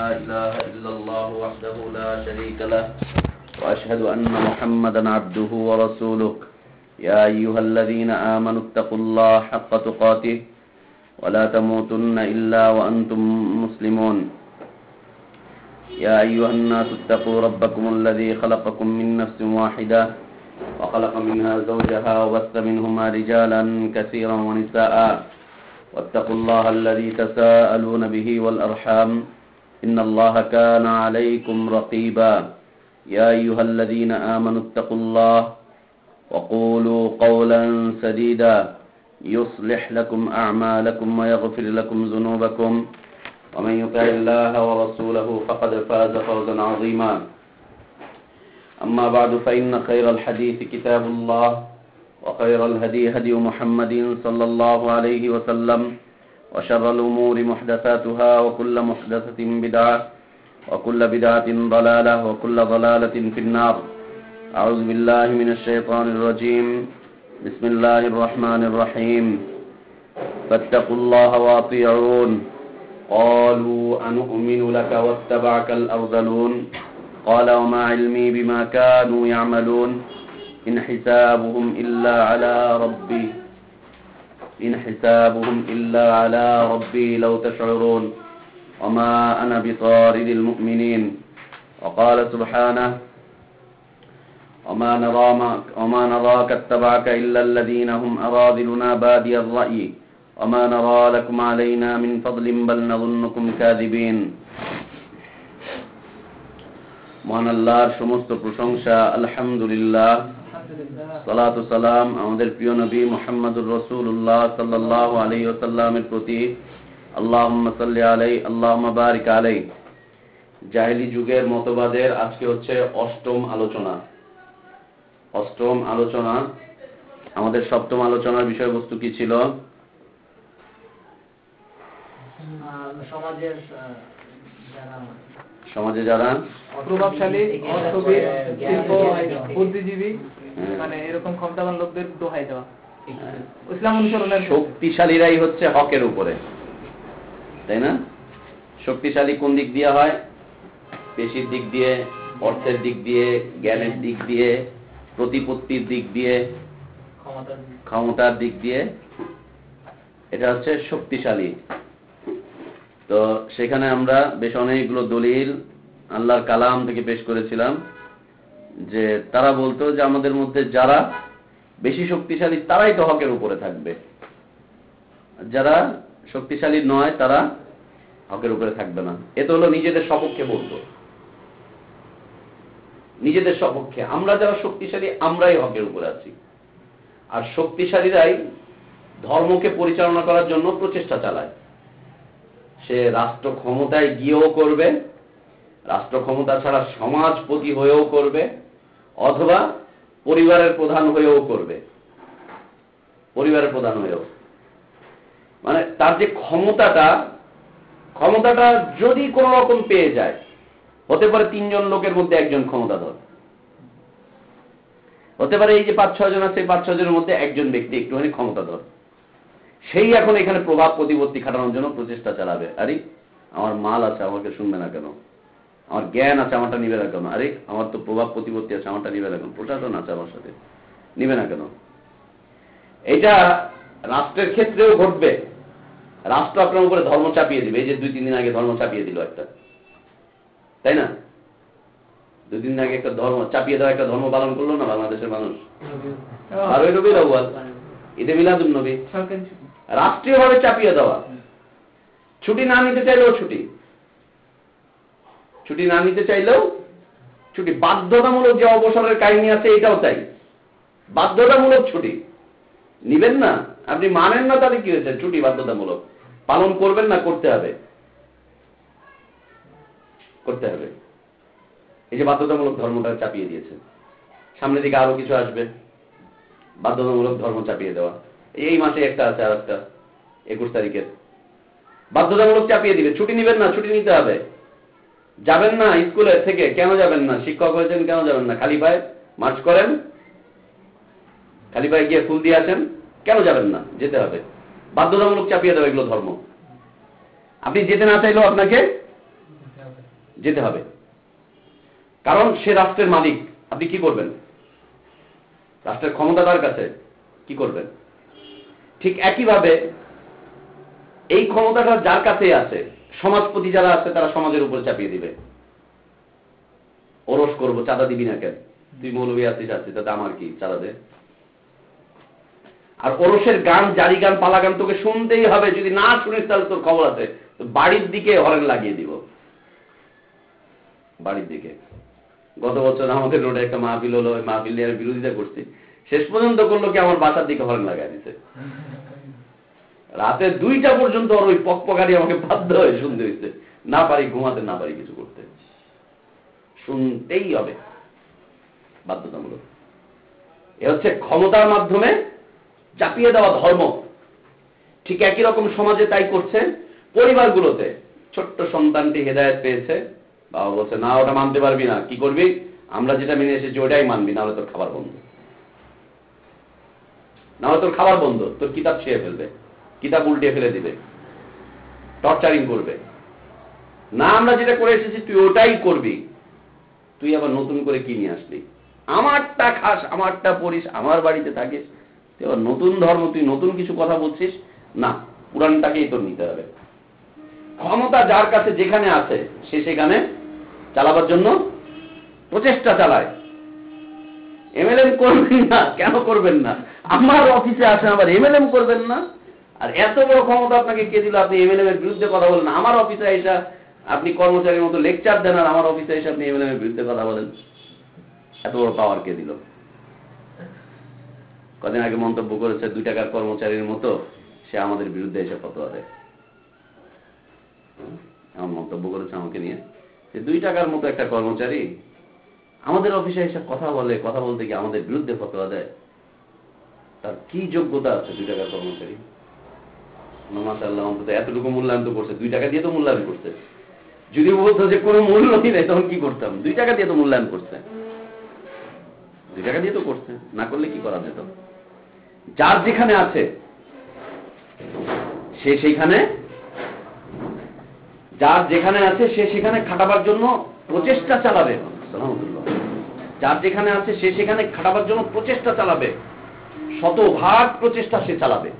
لا إله إلا الله وحده لا شريك له وأشهد أن محمدا عبده ورسوله يا أيها الذين آمنوا اتقوا الله حق تقاته ولا تموتن إلا وأنتم مسلمون يا أيها الناس اتقوا ربكم الذي خلقكم من نفس واحدة وخلق منها زوجها وبث منهما رجالا كثيرا ونساء واتقوا الله الذي تساءلون به والأرحام إن الله كان عليكم رقيبا يا أيها الذين آمنوا اتقوا الله وقولوا قولا سديدا يصلح لكم أعمالكم ويغفر لكم ذنوبكم ومن يطع الله ورسوله فقد فاز فوزا عظيما أما بعد فإن خير الحديث كتاب الله وخير الهدي هدي محمد صلى الله عليه وسلم وشر الأمور محدثاتها وكل محدثة بدعة وكل بدعة ضلالة وكل ضلالة في النار أعوذ بالله من الشيطان الرجيم بسم الله الرحمن الرحيم فاتقوا الله وأطيعون قالوا أنؤمن لك واتبعك الأرذلون قال وما علمي بما كانوا يعملون إن حسابهم إلا على ربي لو تشعرون وما أنا بطارد المؤمنين وقال سبحانه وما نراك اتبعك إلا الذين هم أراذلنا بادي الرأي وما نرى لكم علينا من فضل بل نظنكم كاذبين মহান আল্লাহর সমস্ত প্রশংসা আলহামদুলিল্লাহ সালাতু সালাম আমাদের প্রিয় নবী মুহাম্মদুর রাসূলুল্লাহ সাল্লাল্লাহু আলাইহি ওয়াসাল্লামের প্রতি আল্লাহুম্মা সাল্লি আলাইহি আল্লাহুম্মা বারিক আলাইহি। জাহেলি যুগের মতবাদের আজকে হচ্ছে অষ্টম আলোচনা। আমাদের সপ্তম আলোচনার বিষয়বস্তু কি ছিল? সমাজে যারা প্রভাবশালী, অর্থবিদ, শিল্প, বুদ্ধিজীবী, মানে এরকম ক্ষমতাবান লোকদের দোহাই দেওয়া, ইসলাম অনুসরণের শক্তিশালীরাই হচ্ছে হকের উপরে, তাই না? শক্তিশালী কোন দিক দিয়ে হয়? পেশির দিক দিয়ে, অর্থের দিক দিয়ে, জ্ঞানের দিক দিয়ে, প্রতিপত্তির দিক দিয়ে, ক্ষমতার দিক দিয়ে, এটা হচ্ছে শক্তিশালী। তো সেখানে আমরা বেশ অনেকগুলো দলিল আল্লাহর কালাম থেকে পেশ করেছিলাম যে তারা বলতো যে আমাদের মধ্যে যারা বেশি শক্তিশালী তারাই তো হকের উপরে থাকবে, যারা শক্তিশালী নয় তারা হকের উপরে থাকবে না। এ তো হলো নিজেদের সপক্ষে বলতো, নিজেদের সপক্ষে। আমরা যারা শক্তিশালী আমরাই হকের উপরে আছি, আর শক্তিশালীরাই ধর্মকে পরিচালনা করার জন্য প্রচেষ্টা চালায়। সে রাষ্ট্র ক্ষমতায় গিয়েও করবে, রাষ্ট্র ক্ষমতা ছাড়া সমাজপতি হয়েও করবে, অথবা পরিবারের প্রধান হয়েও করবে। মানে তার যে ক্ষমতাটা যদি কোন রকম পেয়ে যায়, হতে পারে 3 জন লোকের মধ্যে একজন ক্ষমতাধর, হতে পারে এই যে 5-6 জন আছে, 5-6 জনের মধ্যে একজন ব্যক্তি একটুখানি ক্ষমতাধর, সেই এখন এখানে প্রভাব প্রতিপত্তি খাটানোর জন্য প্রচেষ্টা চালাবে। আরে আমার মাল আছে, আমাকে শুনবে না কেন? আমার জ্ঞান আছে, আমারটা নিবে না কেন? আরে আমার তো প্রভাব প্রতিপত্তি আছে, আমারটা নিবে না কেন? প্রশাসন আছে আমার সাথে, নিবে না কেন? এটা রাষ্ট্রের ক্ষেত্রেও ঘটবে। রাষ্ট্র আপনার উপরে ধর্ম চাপিয়ে দিবে। এই যে 2-3 দিন আগে ধর্ম চাপিয়ে দিল একটা, তাই না? 2 দিন আগে একটা ধর্ম চাপিয়ে দেওয়া, একটা ধর্ম পালন করলো না বাংলাদেশের মানুষ? 12ই রবিউল আউয়াল, ঈদে মিলাদুন নবী, রাষ্ট্রীয়ভাবে চাপিয়ে দেওয়া। ছুটি না নিতে চাইলেও ছুটি, বাধ্যতামূলক যে অবসরের কাহিনী আছে এটাও তাই, বাধ্যতামূলক ছুটি। নিবেন না, আপনি মানেন না, তাহলে কি হয়েছে? ছুটি বাধ্যতামূলক, পালন করবেন না, করতে হবে। এই যে বাধ্যতামূলক ধর্মটা চাপিয়ে দিয়েছে। সামনের দিকে আরো কিছু আসবে, বাধ্যতামূলক ধর্ম চাপিয়ে দেওয়া। এই মাসে একটা আছে, আর একটা 21 তারিখের বাধ্যতামূলক চাপিয়ে দিবে। ছুটি নিবেন না, ছুটি নিতে হবে। যাবেন না স্কুলের থেকে, কেন যাবেন না? শিক্ষক হয়েছেন, কেন যাবেন না? খালি পায়ে মার্চ করেন, খালি পায়ে গিয়ে ফুল দিয়ে আসেন, কেন যাবেন না? যেতে হবে। বাধ্যতামূলক চাপিয়ে দেবে এগুলো ধর্ম। আপনি যেতে না চাইলেও আপনাকে যেতে হবে, কারণ সে রাষ্ট্রের মালিক। আপনি কি করবেন? রাষ্ট্রের ক্ষমতা তার কাছে, কি করবেন? ঠিক একইভাবে এই ক্ষমতাটা যার কাছে আছে, সমাজপতি যারা আছে তারা সমাজের উপর চাপিয়ে দিবে। ওরস করবো, চাঁদা দিবি না কেন? তুই মৌলবী আছিস তাতে আমার কি, চাঁদা দে। আর ওরসের গান, জারি গান, পালা গান তোকে শুনতেই হবে। যদি না শুনিস তাহলে তোর খবর আছে, বাড়ির দিকে হরেন লাগিয়ে দিব, বাড়ির দিকে। গত বছর আমাদের রোডে একটা মাহফিল হলো, ওই মাহফিল নিয়ে বিরোধিতা করছি, শেষ পর্যন্ত করলো কি আমার বাসার দিকে হরেন লাগাই দিছে। রাতে 2টা পর্যন্ত ওর ওই পকপকারি আমাকে বাধ্য হয়ে শুনতে হয়েছে, না পারি ঘুমাতে, না পারি কিছু করতে, শুনতেই হবে, বাধ্যতামূলক। এ হচ্ছে ক্ষমতার মাধ্যমে চাপিয়ে দেওয়া ধর্ম। ঠিক একই রকম সমাজে তাই করছে পরিবারগুলোতে। ছোট্ট সন্তানটি হেদায়েত পেয়েছে, বাবা বলছে না ওটা মানতে পারবি না, কি করবি? আমরা যেটা মেনে এসেছি ওটাই মানবি, না হলে তোর খাবার বন্ধ, না হলে তোর খাবার বন্ধ, তোর কিতাব ছিঁড়ে ফেলবে, কিতাব উল্টে ফেলে দিবে, টর্চারিং করবে। না আমরা যেটা করে এসেছি তুই ওটাই করবি। তুই আবার নতুন করে কি নিয়ে আসলি? আমারটা খাস, আমারটা পড়িস, আমার বাড়িতে থাকিস, তুই আবার নতুন ধর্ম, তুই নতুন কিছু কথা বলছিস না, পুরানটাকেই তোর নিতে হবে। ক্ষমতা যার কাছে যেখানে আছে সে সেখানে চালাবার জন্য প্রচেষ্টা চালায়। এমএলএম করবেন না, কেন করবেন না? আমার অফিসে আসেন আবার এমএলএম করবেন না? আর এত বড় ক্ষমতা আপনাকে কে দিল? আপনি এমএলএম এর বিরুদ্ধে কথা বলেন। আমার অফিসে এসে আপনি কর্মচারীর মতো লেকচার দেন, আর আমার অফিসে এসে আপনি এমএলএম এর বিরুদ্ধে কথা বলেন। এত বড় পাওয়ার কে দিল? কদিন আগে মন্তব্য করেছে 2 টাকার কর্মচারীর মতো সে আমাদের বিরুদ্ধে এসে ফতোয়া দেয়। এমন মন্তব্য করেছে আমাকে নিয়ে যে 2 টাকার মতো একটা কর্মচারী আমাদের অফিসে এসে কথা বলে, কথা বলতে গিয়ে আমাদের বিরুদ্ধে ফতোয়া দেয়। তার কি যোগ্যতা আছে 2 টাকার কর্মচারী? মাশাআল্লাহ, অন্তত এতটুকু মূল্যায়ন তো করছে, 2 টাকা দিয়ে তো মূল্যায়ন করছে। যদি বলতো যে কোনো মূল্যই নেই তখন কি করতাম? 2 টাকা দিয়ে তো মূল্যায়ন করছে, 2 টাকা দিয়ে তো করছে, না করলে কি করা যেত? যার যেখানে আছে সে সেইখানে, যার যেখানে আছে সে সেখানে খাটাবার জন্য প্রচেষ্টা চালাবে। যার যেখানে আছে সে সেখানে খাটাবার জন্য প্রচেষ্টা চালাবে, শতভাগ প্রচেষ্টা সে চালাবে।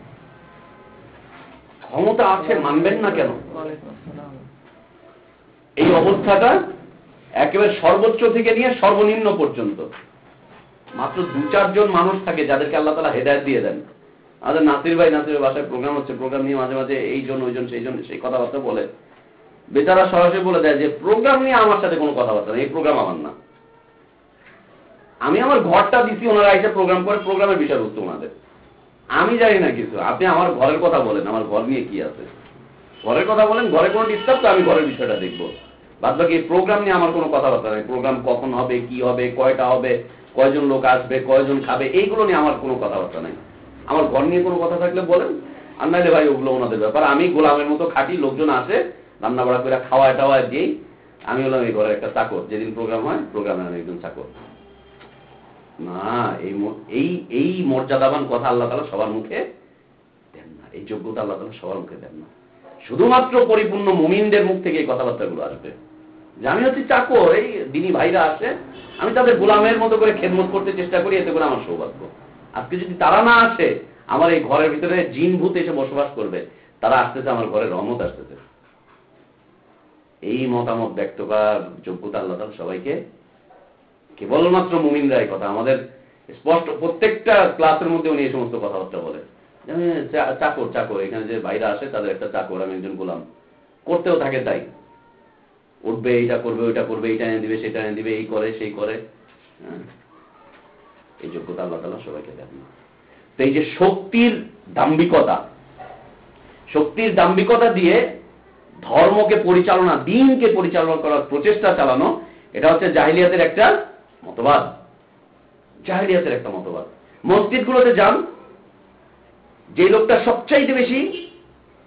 ক্ষমতা আছে, মানবেন না কেন? এই অবস্থাটা একেবারে সর্বোচ্চ থেকে নিয়ে সর্বনিম্ন পর্যন্ত মাত্র 2-4 জন মানুষ থাকে যাদেরকে আল্লাহ তাআলা হেদায়েত দিয়ে দেন। আমাদের নাসির ভাই, নাসিরের বাসায় প্রোগ্রাম হচ্ছে, প্রোগ্রাম নিয়ে মাঝে মাঝে এইজন ওইজন সেইজন সেই কথাবার্তা বলে, বেচারা সরাসরি বলে দেয় যে প্রোগ্রাম নিয়ে আমার সাথে কোনো কথাবার্তা নেই, এই প্রোগ্রাম আমার না। আমি আমার ঘরটা দিচ্ছি, ওনারা এসে প্রোগ্রাম করে, প্রোগ্রামের বিষয়বস্তু ওনাদের, আমি জানি না কিছু। আপনি আমার ঘরের কথা বলেন, আমার ঘর নিয়ে কি আছে, ঘরের কথা বলেন, ঘরে কোনো ডিস্টার্ব তো আমি ঘরের বিষয়টা দেখবো। বাদ বাকি প্রোগ্রাম নিয়ে আমার কোনো কথাবার্তা নেই। প্রোগ্রাম কখন হবে, কি হবে, কয়টা হবে, কয়জন লোক আসবে, কয়জন খাবে, এইগুলো নিয়ে আমার কোনো কথাবার্তা নেই। আমার ঘর নিয়ে কোনো কথা থাকলে বলেন, আর নাইলে ভাই ওগুলো ওনাদের ব্যাপার। আমি গোলামের মতো খাটি, লোকজন আসে রান্না বাড়া করে খাওয়ায় টাওয়ায় দিই, আমি হলাম এই ঘরের একটা চাকর। যেদিন প্রোগ্রাম হয় প্রোগ্রামের আমি একজন চাকর না। এই মর্যাদাবান কথা আল্লাহ তাআলা সবার মুখে দেন না, এই যোগ্যতা আল্লাহ তাআলা সবার মুখে দেন না। শুধুমাত্র পরিপূর্ণ মুমিনদের মুখ থেকে এই কথাবার্তাগুলো আসবে যে আমি হচ্ছি চাকর, এই দিনী ভাইরা আসে, আমি তাদের গোলামের মতো করে খেদমত করতে চেষ্টা করি, এতে করে আমার সৌভাগ্য। আজকে যদি তারা না আসে, আমার এই ঘরের ভিতরে জিন ভূত এসে বসবাস করবে, তারা আসতেছে, আমার ঘরে রহমত আসতেছে। এই মতামত ব্যক্ত করার যোগ্যতা আল্লাহ তাআলা সবাইকে, কেবলমাত্র মুমিনরাই কথা। আমাদের স্পষ্ট প্রত্যেকটা ক্লাসের মধ্যে উনি এই সমস্ত কথাবার্তা বলে, চাকর চাকর, এখানে যে ভাইরা আসে তাদের একটা চাকর, আমি একজন গোলাম। করতেও থাকে তাই, উঠবে, এইটা করবে, ওইটা করবে, এইটা এনে দিবে, সেটা এনে দিবে, এই করে সেই করে। এই যোগ্যতা আল্লাহ তাআলা সবাইকে দেন না। তো এই যে শক্তির দাম্ভিকতা, শক্তির দাম্ভিকতা দিয়ে ধর্মকে পরিচালনা, দ্বীনকে পরিচালনা করার প্রচেষ্টা চালানো, এটা হচ্ছে জাহিলিয়াতের একটা মতবাদ। জাহিলিয়াতের একটা মতবাদ। মসজিদগুলোতে যান, যে লোকটা সবচাইতে বেশি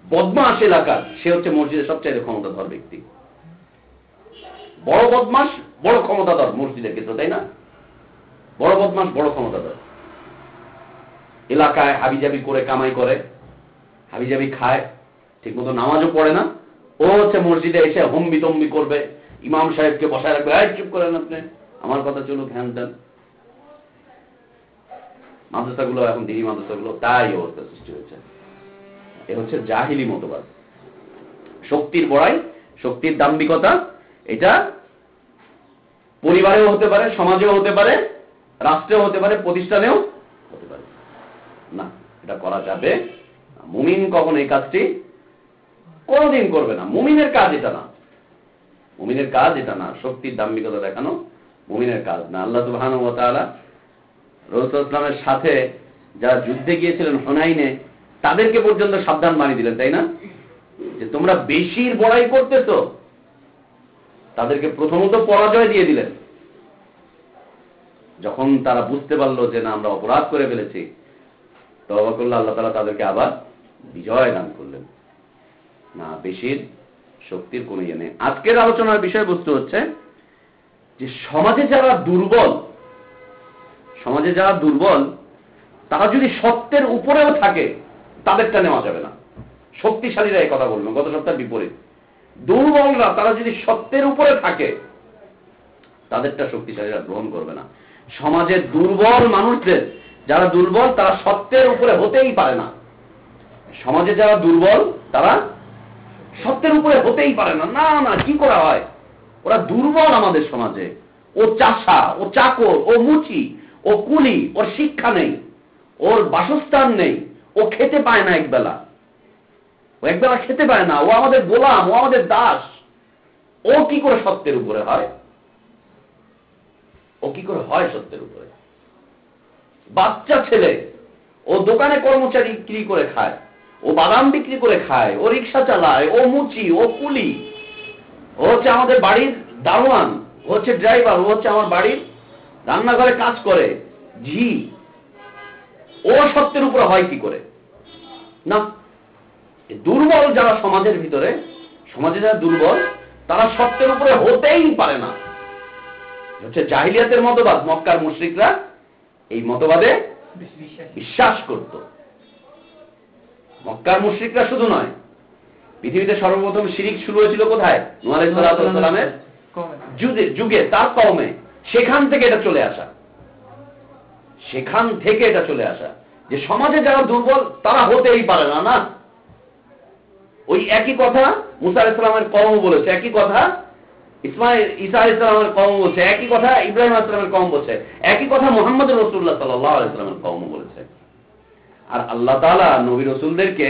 বদমাশ এলাকার, সে হচ্ছে মসজিদের সবচাইতে ক্ষমতাধর ব্যক্তি। বড় বদমাশ বড় ক্ষমতাধর মসজিদের ক্ষেত্রে, তাই না? বড় বদমাশ বড় ক্ষমতাধর। এলাকায় হাবিজাবি করে কামাই করে, হাবিজাবি খায়, ঠিক মতো নামাজও পড়ে না, ও হচ্ছে মসজিদে এসে হম্বি তম্বি করবে, ইমাম সাহেবকে বসায় রাখবে, এই চুপ করেন আপনি, আমার কথা চলুক, হ্যান দেন। মাদ্রাসাগুলো এখন দিনী মাদ্রাসাগুলো তাই অবস্থা সৃষ্টি হয়েছে। এ হচ্ছে জাহিলি মতবাদ। শক্তির বড়াই, শক্তির দাম্ভিকতা, এটা পরিবারেও হতে পারে, সমাজেও হতে পারে, রাষ্ট্রেও হতে পারে, প্রতিষ্ঠানেও হতে পারে। না, এটা করা যাবে। মুমিন কখন এই কাজটি কোনদিন করবে না। মুমিনের কাজ এটা না, মুমিনের কাজ এটা না। শক্তির দাম্ভিকতা দেখানো মুমিনের কাজ না। আল্লাহ সুবহানাহু ওয়া তাআলা রাসূল সাল্লাল্লাহু আলাইহি ওয়াসাল্লামের সাথে যারা যুদ্ধে গিয়েছিলেন হুনাইনে, তাদেরকে পর্যন্ত সাবধান বানিয়ে দিলেন, তাই না? যে তোমরা বেশির বড়াই করতেছো, তাদেরকে প্রথমত পরাজয় দিয়ে দিলেন। যখন তারা বুঝতে পারলো যে না, আমরা অপরাধ করে ফেলেছি, তওবা করলে আল্লাহ তাআলা তাদেরকে আবার বিজয় দান করলেন। না, বেশির শক্তির কোনো ইয়ে নেই। আজকের আলোচনার বিষয়বস্তু হচ্ছে যে সমাজে যারা দুর্বল, সমাজে যারা দুর্বল, তারা যদি সত্যের উপরেও থাকে, তাদেরটা নেওয়া যাবে না। শক্তিশালীরা এই কথা বলবেন, গত সপ্তাহের বিপরীত। দুর্বলরা তারা যদি সত্যের উপরে থাকে, তাদেরটা শক্তিশালীরা গ্রহণ করবে না। সমাজের দুর্বল মানুষদের, যারা দুর্বল, তারা সত্যের উপরে হতেই পারে না। সমাজে যারা দুর্বল, তারা সত্যের উপরে হতেই পারে না। না না, কি করা হয়? ওরা দুর্বল আমাদের সমাজে। ও চাষা, ও চাকর, ও মুচি, ও কুলি, ওর শিক্ষা নেই, ওর বাসস্থান নেই, ও খেতে পায় না একবেলা, ও একবেলা খেতে পায় না, ও আমাদের গোলাম, ও আমাদের দাস। ও কি করে সত্যের উপরে হয়? ও কি করে হয় সত্যের উপরে? বাচ্চা ছেলে, ও দোকানে কর্মচারী বিক্রি করে খায়, ও বাদাম বিক্রি করে খায়, ও রিক্সা চালায়, ও মুচি, ও কুলি, ও হচ্ছে আমাদের বাড়ির দারোয়ান, ও হচ্ছে ড্রাইভার, ও হচ্ছে আমার বাড়ির রান্নাঘরে কাজ করে, ঝি। ও সত্যের উপরে হয় কি করে? না। দুর্বল যারা সমাজের ভিতরে, সমাজে যারা দুর্বল, তারা সত্যের উপরে হতেই পারে না। হচ্ছে জাহিলিয়াতের মতবাদ। মক্কার মুশরিকরা এই মতবাদে বিশ্বাস করত। মক্কার মুশরিকরা শুধু নয়, পৃথিবীতে সর্বপ্রথম শিরিক শুরু হয়েছিল কোথায়? নূহ আলাইহিস সালামের যুগে, তার কওমে। সেখান থেকে এটা চলে আসা, সেখান থেকে এটা চলে আসা যে সমাজে যারা দুর্বল, তারা হতেই পারে না। না, ওই একই কথা মুসা আলাইহিস সালামের কওম বলেছে, একই কথা ঈসা আলাইহিস সালামের কওম বলছে, একই কথা ইব্রাহিম আলাইহিস সালামের কওম বলছে, একই কথা মুহাম্মদ রাসূলুল্লাহ সাল্লাল্লাহু আলাইহি ওয়াসাল্লামের কওম বলেছে। আর আল্লাহ তাআলা নবী রাসূলদেরকে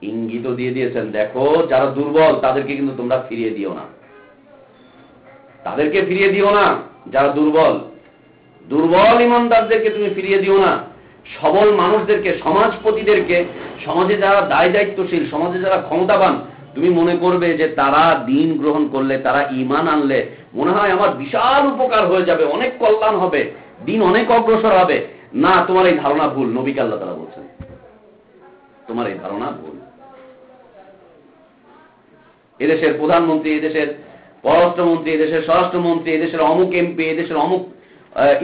ইঙ্গিত দিয়ে দিয়েছেন, দেখো যারা দুর্বল, তাদেরকে কিন্তু তোমরা ফিরিয়ে দিও না, তাদেরকে ফিরিয়ে দিও না। যারা দুর্বল, দুর্বল ইমানদারদেরকে তুমি ফিরিয়ে দিও না। সবল মানুষদেরকে, সমাজপতিদেরকে, সমাজে যারা দায় দায়িত্বশীল, সমাজে যারা ক্ষমতাবান, তুমি মনে করবে যে তারা দিন গ্রহণ করলে, তারা ঈমান আনলে মনে হয় আমার বিশাল উপকার হয়ে যাবে, অনেক কল্যাণ হবে, দিন অনেক অগ্রসর হবে। না, তোমার এই ধারণা ভুল। নবীকে আল্লাহ তাআলা বলছেন, তোমার এই ধারণা ভুল। এদেশের প্রধানমন্ত্রী, এদেশের পররাষ্ট্রমন্ত্রী, এদেশের স্বরাষ্ট্রমন্ত্রী, এদেশের অমুক এমপি, এদেশের অমুক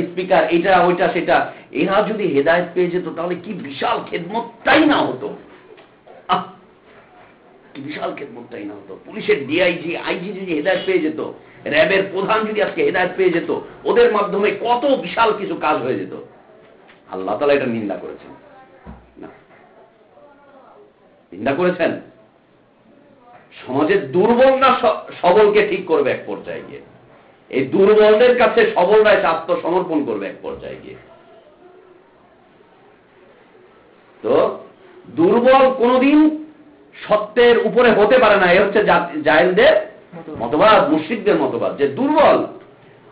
স্পিকার, এটা ওইটা সেটা, এরা যদি হেদায়েত পেয়ে যেত, তাহলে কি বিশাল খেদমতটাই না হতো। কি বিশাল খেদমতটাই না হতো। পুলিশের ডিআইজি, আইজি যদি হেদায়েত পেয়ে যেত, র্যাবের প্রধান যদি আজকে হেদায়েত পেয়ে যেত, ওদের মাধ্যমে কত বিশাল কিছু কাজ হয়ে যেত। আল্লাহ তাআলা এটা নিন্দা করেছেন না, নিন্দা করেছেন। সমাজের দুর্বলরা সবলকে ঠিক করবে এক পর্যায়ে গিয়ে, এই দুর্বলদের কাছে সবলরা আত্মসমর্পণ করবে এক পর্যায়ে গিয়ে। তো দুর্বল কোনদিন সত্যের উপরে হতে পারে না। এ হচ্ছে জাহেলদের মতবাদ, মুশরিকদের মতবাদ, যে দুর্বল,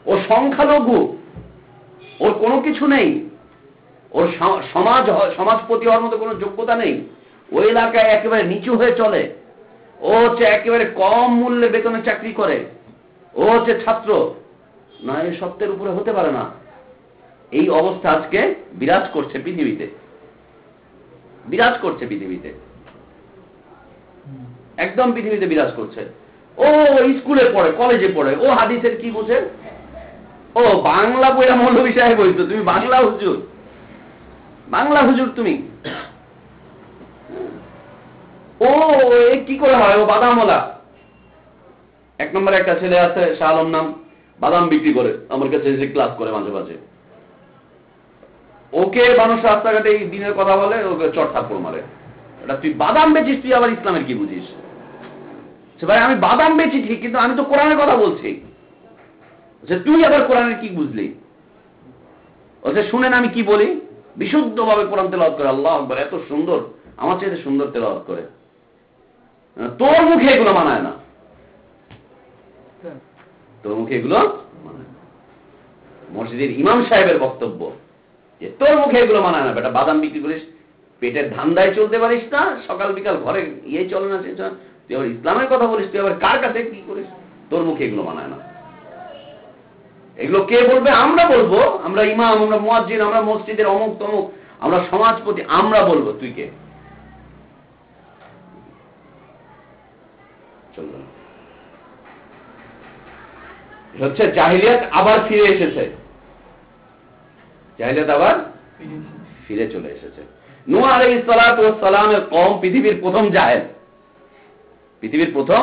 ও সংখ্যালঘু, ওর কোনো কিছু নেই, ওর সমাজপতি হওয়ার মতো কোনো যোগ্যতা নেই, ওই এলাকায় একেবারে নিচু হয়ে চলে, ও হচ্ছে একেবারে কম মূল্যে বেতনে চাকরি করে, ও হচ্ছে ছাত্র, না, এই সত্যের উপরে হতে পারে না। এই অবস্থা আজকে বিরাজ করছে পৃথিবীতে, বিরাজ করছে পৃথিবীতে, একদম পৃথিবীতে বিরাজ করছে। ও স্কুলে পড়ে, কলেজে পড়ে, ও হাদিসের কি বোঝে, ও বাংলা বইয়া মৌলভী সাহেব হইতো, তুমি বাংলা হুজুর, বাংলা হুজুর তুমি। ও কি করে হয়, ও বাদামওয়ালা, এক নম্বরে একটা ছেলে আছে, শাহ আলম নাম, বাদাম বিক্রি করে, আমার কাছে এসে ক্লাস করে মাঝে মাঝে। ওকে মানুষ রাস্তাঘাটে এই দিনের কথা বলে, ওকে চট থাপ্পড় মারে। এটা তুই বাদাম বেচিস, তুই আবার ইসলামের কি বুঝিস? ভাই আমি বাদাম বেচি ঠিক, কিন্তু আমি তো কোরআনের কথা বলছি। তুই আবার কোরআনের কি বুঝলি? শুনেন আমি কি বলি, বিশুদ্ধভাবে কোরআন তেলাওয়াত করে, আল্লাহু আকবার, এত সুন্দর, আমার চাইতে সুন্দর তেলাওয়াত করে। তোর মুখে এগুলো মানায় না, তোর মুখে এগুলো মানায় না। মসজিদের ইমাম সাহেবের বক্তব্য যে তোর মুখে এগুলো মানায় না, বেটা বাদাম বিক্রি করিস, পেটের ধান্দায় চলতে পারিস না, সকাল বিকাল ঘরে ইয়ে চলে না, তুই আবার ইসলামের কথা বলিস, তুই আবার কার কাছে কি করিস? তোর মুখে এগুলো মানায় না। এগুলো কে বলবে? আমরা বলবো, আমরা ইমাম, আমরা মুয়াজ্জিন, আমরা মসজিদের অমুক তমুক, আমরা সমাজপতি, আমরা বলবো। তুই কে? চলবে না। হচ্ছে জাহিলিয়াত আবার ফিরে এসেছে, জাহিলিয়াত আবার ফিরে চলে এসেছে। নূহ আলাইহিস সালাতু ওয়াস সালামের কওম পৃথিবীর প্রথম জাহেল, পৃথিবীর প্রথম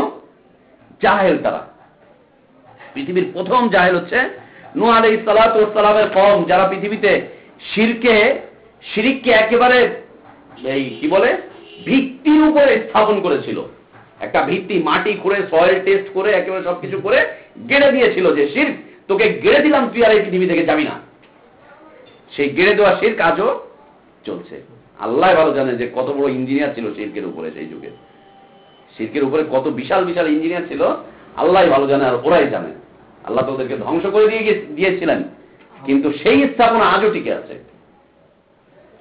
জাহেল তারা। পৃথিবীর প্রথম জাহেল হচ্ছে নূহ আলাইহিস সালাতু ওয়াস সালামের কওম, যারা পৃথিবীতে শিরককে একেবারে এই কি বলে ভিত্তির উপরে স্থাপন করেছিল। একটা ভিত্তি মাটি খুঁড়ে সয়েল টেস্ট করে একেবারে সবকিছু করে গেড়ে দিয়েছিল যে শিরক তোকে গেড়ে দিলাম, তুই আর এই পৃথিবী থেকে যাবি না। সেই গেড়ে দেওয়া শিরক আজও চলছে। আল্লাহ ভালো জানে যে কত বড় ইঞ্জিনিয়ার ছিল শিরকের উপরে সেই যুগে, শিরকের উপরে কত বিশাল বিশাল ইঞ্জিনিয়ার ছিল, আল্লাহ ভালো জানে, আর ওরাই জানে। আল্লাহ তো ওদেরকে ধ্বংস করে দিয়েছিলেন, কিন্তু সেই স্থাপনা আজও টিকে আছে।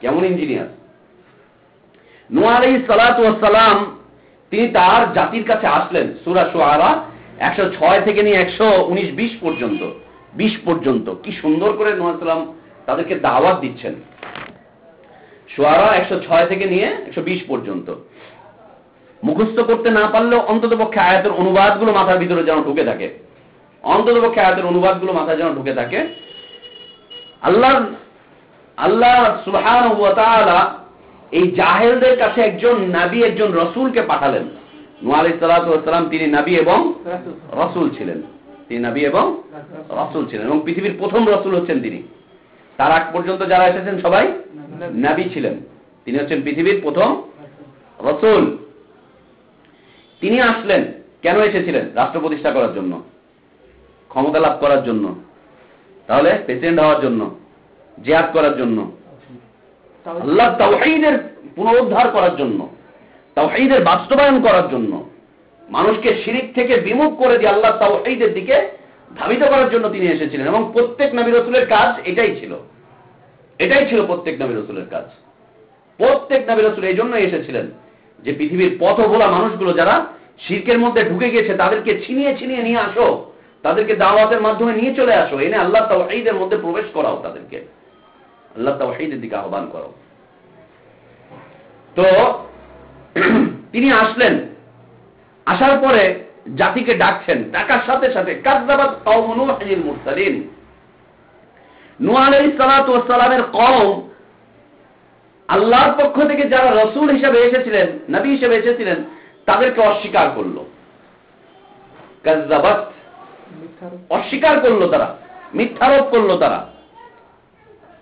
কেমন ইঞ্জিনিয়ার! নূহ আলাইহিস সালাতু ওয়াস সালাম তিনি তার জাতির কাছে আসলেন। সূরা শুআরা 106 থেকে নিয়ে 119-20 পর্যন্ত কি সুন্দর করে নূহ আলাইহিস সালাম তাদেরকে দাওয়াত দিচ্ছেন। শুআরা 106 থেকে নিয়ে 120 পর্যন্ত। মুখস্থ করতে না পারলেও অন্ততপক্ষে আয়াতের অনুবাদগুলো মাথার ভিতরে যেন ঢুকে থাকে, অন্ততপক্ষে আয়াতের অনুবাদগুলো মাথায় যেন ঢুকে থাকে। আল্লাহ সুবহানাহু ওয়া তাআলা এই জাহেলদের কাছে একজন নবী, একজন রাসূলকে পাঠালেন। নূহ আলাইহিস সালাতু ওয়াস সালাম তিনি নবী এবং রাসূল ছিলেন, তিনি নবী এবং রাসূল ছিলেন, এবং পৃথিবীর প্রথম রাসূল হচ্ছেন তিনি। তার আগ পর্যন্ত যারা এসেছেন সবাই নবী ছিলেন, তিনি হচ্ছেন পৃথিবীর প্রথম রাসূল। তিনি আসলেন, কেন এসেছিলেন? রাষ্ট্র প্রতিষ্ঠা করার জন্য, ক্ষমতা লাভ করার জন্য, তাহলে প্রেসিডেন্ট হওয়ার জন্য, জিহাদ করার জন্য, আল্লাহ তাওহীদের পুনরুদ্ধার করার জন্য, তাওহীদের বাস্তবায়ন করার জন্য, মানুষকে শিরক থেকে বিমুখ করে দিয়ে আল্লাহ তাওহীদের দিকে ধাবিত করার জন্য তিনি এসেছিলেন। এবং প্রত্যেক নবী রাসূলের কাজ এটাই ছিল, এটাই ছিল প্রত্যেক নবী রাসূলের কাজ। প্রত্যেক নবী রাসূল এই জন্যই এসেছিলেন যে পৃথিবীর পথভোলা মানুষগুলো যারা শিরকের মধ্যে ঢুকে গেছে তাদেরকে ছিনিয়ে ছিনিয়ে নিয়ে আসো, তাদেরকে দাওয়াতের মাধ্যমে নিয়ে চলে আসো, এনে আল্লাহ তাওহীদের মধ্যে প্রবেশ করাও, তাদেরকে আল্লাহ তাওহীদের দিকে আহ্বান করো। তো তিনি আসলেন, আসার পরে জাতিকে ডাকছেন, ডাকার সাথে সাথে কাযযাবাত কওম নূহিল মুরসালিন, নূহ আলাইহিস সালাতু ওয়াস সালামের কওম আল্লাহর পক্ষ থেকে যারা রাসূল হিসেবে এসেছিলেন, নবী হিসেবে এসেছিলেন, তাদেরকে অস্বীকার করলো। কাযযাবাত, অস্বীকার করলো তারা, মিথ্যারোপ করলো তারা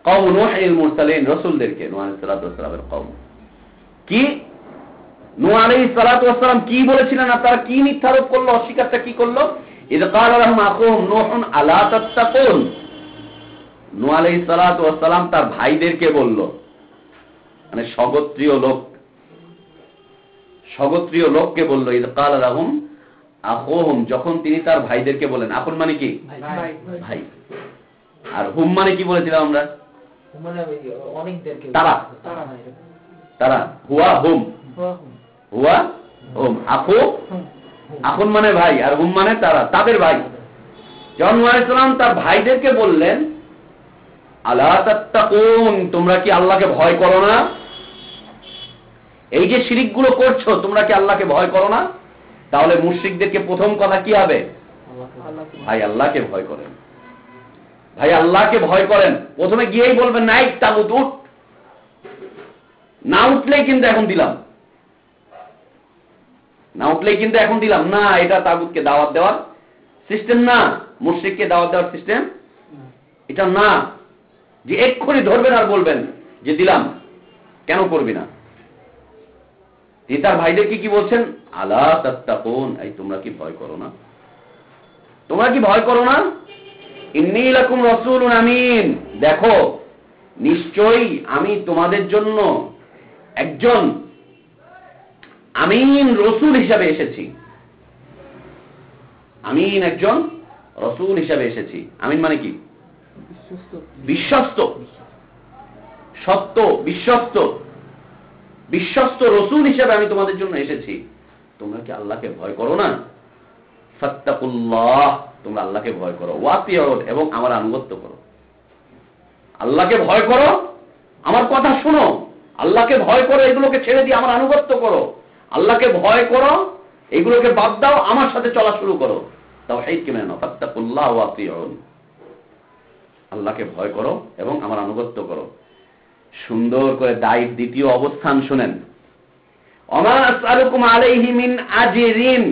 কওম নূহিল মুরসালিন, রাসূলদেরকে, নূহ আলাইহিস সালাতু ওয়াস সালামের কওম। কি নূহ আলাইহিস সালাতু ওয়াস সালাম কি বলেছিলেন আর তারা কি মিথ্যারোপ করলো, অস্বীকারটা কি করলো? ইয ক্বালা লাহুম আখুহুম নূহুন আলা তাত্তাকুন, নূহ আলাইহিস সালাতু ওয়াস সালাম তার ভাইদেরকে বলল, মানে স্বগোত্রীয় লোককে বলল, ইয ক্বালা লাহুম আখুহুম, যখন তিনি তার ভাইদেরকে বলেন। আখুন মানে কি? ভাই। আর হুম মানে কি বলেছিলাম আমরা? তারা হুয়া হুম, আখুন মানে ভাই, আর হুম মানে তারা, তাদের ভাই। যখন নূহ আলাইহিস সালাম তার ভাইদেরকে বললেন, আলা তাত্তাকুন, তোমরা কি আল্লাহকে ভয় করো না? এই যে শিরকগুলো করছো, তোমরা কি আল্লাহকে ভয় করো না? তাহলে মুশরিকদেরকে প্রথম কথা কি হবে? ভাই আল্লাহকে ভয় করেন, ভাই আল্লাহকে ভয় করেন। প্রথমে গিয়েই বলবেন নাই তাগুত উঠ, না উঠলেই কিন্তু এখন দিলাম। না উঠলেই কিন্তু এখন দিলাম না, এটা তাগুতকে দাওয়াত দেওয়ার সিস্টেম না, মুশরিককে দাওয়াত দেওয়ার সিস্টেম এটা না যে এক্ষুনি ধরবেন আর বলবেন যে দিলাম, কেন করবি না। তার ভাইদের কি বলছেন, আলা তাত্তাকুন, এই তোমরা কি ভয় করো না, তোমরা কি ভয় করো না, ইন্নী লাকুম রাসূলুন আমিন, দেখো নিশ্চয়ই আমি তোমাদের জন্য একজন আমিন রসূল হিসাবে এসেছি। আমিন একজন রসূল হিসাবে এসেছি। আমিন মানে কি? বিশ্বস্ত, সত্য, বিশ্বস্ত, বিশ্বস্ত রসূল হিসাবে আমি তোমাদের জন্য এসেছি। তোমরা কি আল্লাহকে ভয় করো না? ফাত্তাকুল্লাহ, তোমরা আল্লাহকে ভয় করো, ওয়াতিউন, এবং আমার আনুগত্য করো। আল্লাহকে ভয় করো, আমার কথা শোনো, আল্লাহকে ভয় করো, এগুলোকে ছেড়ে দিয়ে আমার আনুগত্য করো। আল্লাহকে ভয় করো, এগুলোকে বাদ দাও, আমার সাথে চলা শুরু করো। তাওহীদকে মেনে নাও। ফাত্তাকুল্লাহ ওয়াতিউন, আল্লাহকে ভয় করো এবং আমার আনুগত্য করো। সুন্দর করে দায়িত্ব দ্বিতীয় অবস্থান শুনেন, ওমা আসআলুকুম আলাইহি মিন আজরিন,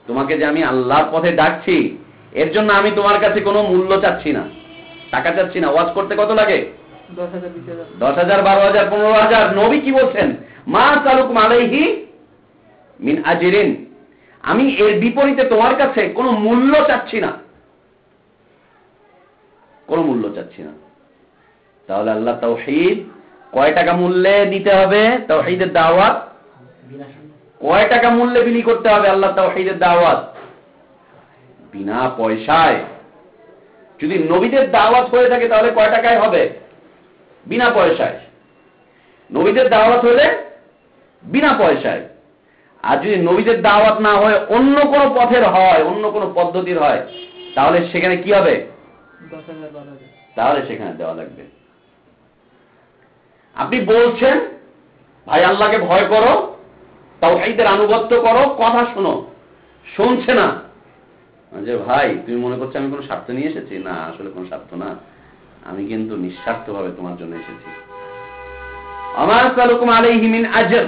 তোমাকে যে আমি আল্লাহর পথে ডাকছি এর জন্য আমি তোমার কাছে কোনো মূল্য চাচ্ছি না, টাকা চাচ্ছি না। ওয়াজ করতে কত লাগে? 10,000, 10,000, 12,000, 15,000। নবী কি বলছেন? মা আসআলুকুম আলাইহি মিন আজরিন, আমি এর বিপরীতে তোমার কাছে কোনো মূল্য চাচ্ছি না, কোনো মূল্য চাচ্ছি না। তাহলে আল্লাহ তাওহীদ কয় টাকা মূল্যে দিতে হবে? তাওহীদের দাওয়াত কয় টাকা মূল্যে বিলি করতে হবে? আল্লাহ তাওহীদের দাওয়াত বিনা পয়সায়। যদি নবীদের দাওয়াত হয়ে থাকে তাহলে কয় টাকায় হবে? বিনা পয়সায়। নবীদের দাওয়াত হলে বিনা পয়সায়। আর যদি নবীদের দাওয়াত না হয়, অন্য কোনো পথের হয়, অন্য কোনো পদ্ধতির হয়, তাহলে সেখানে কি হবে? 10,000, 12,000। তাহলে সেখানে দেওয়া লাগবে। আপনি বলছেন ভাই আল্লাহকে ভয় করো, তাওহীদের আনুগত্য করো, কথা শোনো, শুনছে না। যে ভাই তুমি মনে করছো আমি কোনো স্বার্থ নিয়ে এসেছি? না, আসলে কোনো স্বার্থ না, আমি কিন্তু নিঃস্বার্থভাবে তোমার জন্য এসেছি। ওমা আসআলুকুম আলাইহি মিন আজর,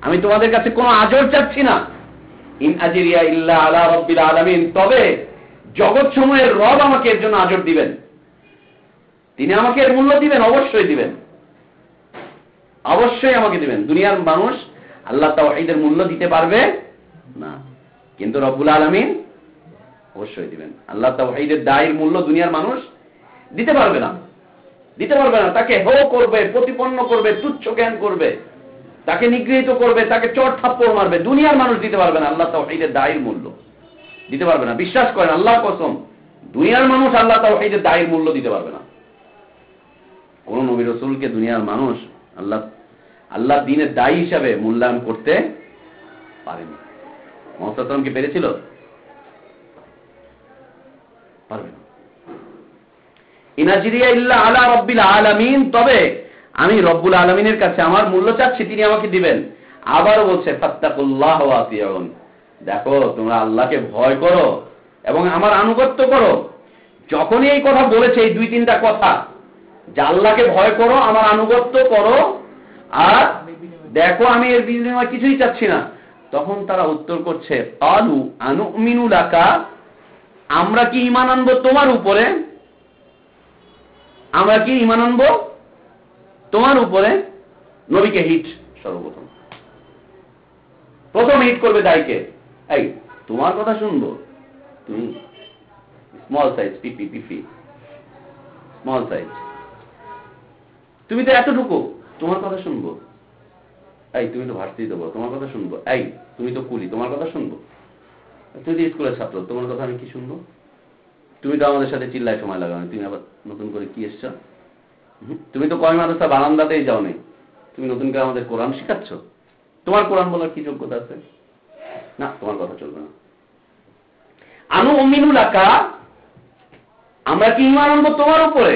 আমি তোমাদের কাছে কোনো আজর চাচ্ছি না। ইন আজরিয়া ইল্লা আলা রাব্বিল আলামিন, তবে জগৎ সমূহের রব আমাকে এর জন্য আজর দিবেন, তিনি আমাকে এর মূল্য দিবেন, অবশ্যই দিবেন, অবশ্যই আমাকে দিবেন। দুনিয়ার মানুষ আল্লাহ তাওহীদের মূল্য দিতে পারবে না, কিন্তু রব্বুল আলামিন অবশ্যই দিবেন। আল্লাহ তাওহীদের দায়ের মূল্য দুনিয়ার মানুষ দিতে পারবে না, দিতে পারবে না। তাকে হেয় করবে, প্রতিপন্ন করবে, তুচ্ছ জ্ঞান করবে, তাকে নিগৃহীত করবে, তাকে চড় থাপ্পড় মারবে। দুনিয়ার মানুষ দিতে পারবে না আল্লাহ তাওহীদের দায়ের মূল্য, দিতে পারবে না। বিশ্বাস করেন, আল্লাহর কসম, দুনিয়ার মানুষ আল্লাহ তাওহীদের দায়ের মূল্য দিতে পারবে না। কোন নবী রাসূলকে দুনিয়ার মানুষ আল্লাহ দ্বীনের দায়ী হিসাবে মূল্যায়ন করতে পারেনি। মুহাম্মদ সাল্লাল্লাহু আলাইহি ওয়াসাল্লাম কি পেরেছিল? পারবে না। ইন আজরিয়া ইল্লা আলা রাব্বিল আলামিন, তবে আমি রব্বুল আলামিনের কাছে আমার মূল্য চাচ্ছি, তিনি আমাকে দিবেন। আবারও বলছে ফাত্তাকুল্লাহ ওয়া আতিউন, দেখো তোমরা আল্লাহকে ভয় করো এবং আমার আনুগত্য করো। যখনই এই কথা বলেছে, এই দুই তিনটা কথা, যে আল্লাহকে ভয় করো, আমার আনুগত্য করো, আর দেখো আমি এর বিনিময়ে কিছুই চাচ্ছি না, তখন তারা উত্তর করছে ক্বালু আনুমিনু লাকা, আমরা কি ঈমান আনবো তোমার উপরে, আমরা কি ঈমান আনবো তোমার উপরে। নবীকে হিট, সর্বপ্রথম প্রথম হিট করবে দায়ীকে, এই তোমার কথা শুনবো, তুমি স্মল সাইজ, পিপি স্মল সাইজ, তুমি তো এতটুকু, তোমার কথা শুনবো। এই তুমি তো ভার্সিটি দেবো, তোমার কথা শুনবো। এই তুমি তো কুলি, তোমার কথা শুনবো। তুমি তো স্কুলের ছাত্র, তোমার কথা আমি কি শুনবো। তুমি তো আমাদের সাথে চিল্লায় সময় লাগানো, তুমি আবার নতুন করে কি এসছো। তুমি তো কয় মাদ্রাসা বারান্দাতেই যাও নাই, তুমি নতুন করে আমাদের কোরআন শিখাচ্ছ। তোমার কোরআন বলার কি যোগ্যতা আছে? না, তোমার কথা চলবে না। আনুমিনু লাকা, আমরা কি ঈমান আনবো তোমার উপরে।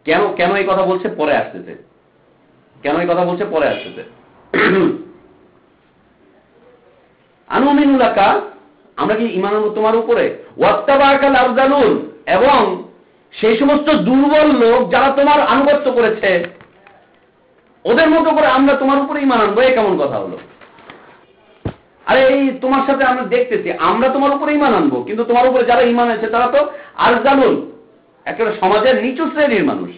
কেন কেন এই কথা বলছে পরে আসতেছে, কেন এই কথা বলছে পরে আসতেছে। আনুমিনু লাকা, আমরা কি ঈমান আনবো তোমার উপরে। ওয়াত্তাবাকাল আরযালুন, এবং সেই সমস্ত দুর্বল লোক যারা তোমার আনুগত্য করেছে, ওদের মতো করে আমরা তোমার উপরে ঈমান আনবো, এই কেমন কথা হলো? আরে এই তোমার সাথে আমরা দেখতেছি, আমরা তোমার উপরে ঈমান আনবো, কিন্তু তোমার উপরে যারা ঈমান আছে তারা তো আরজালুন, একেবারে সমাজের নিচু শ্রেণীর মানুষ।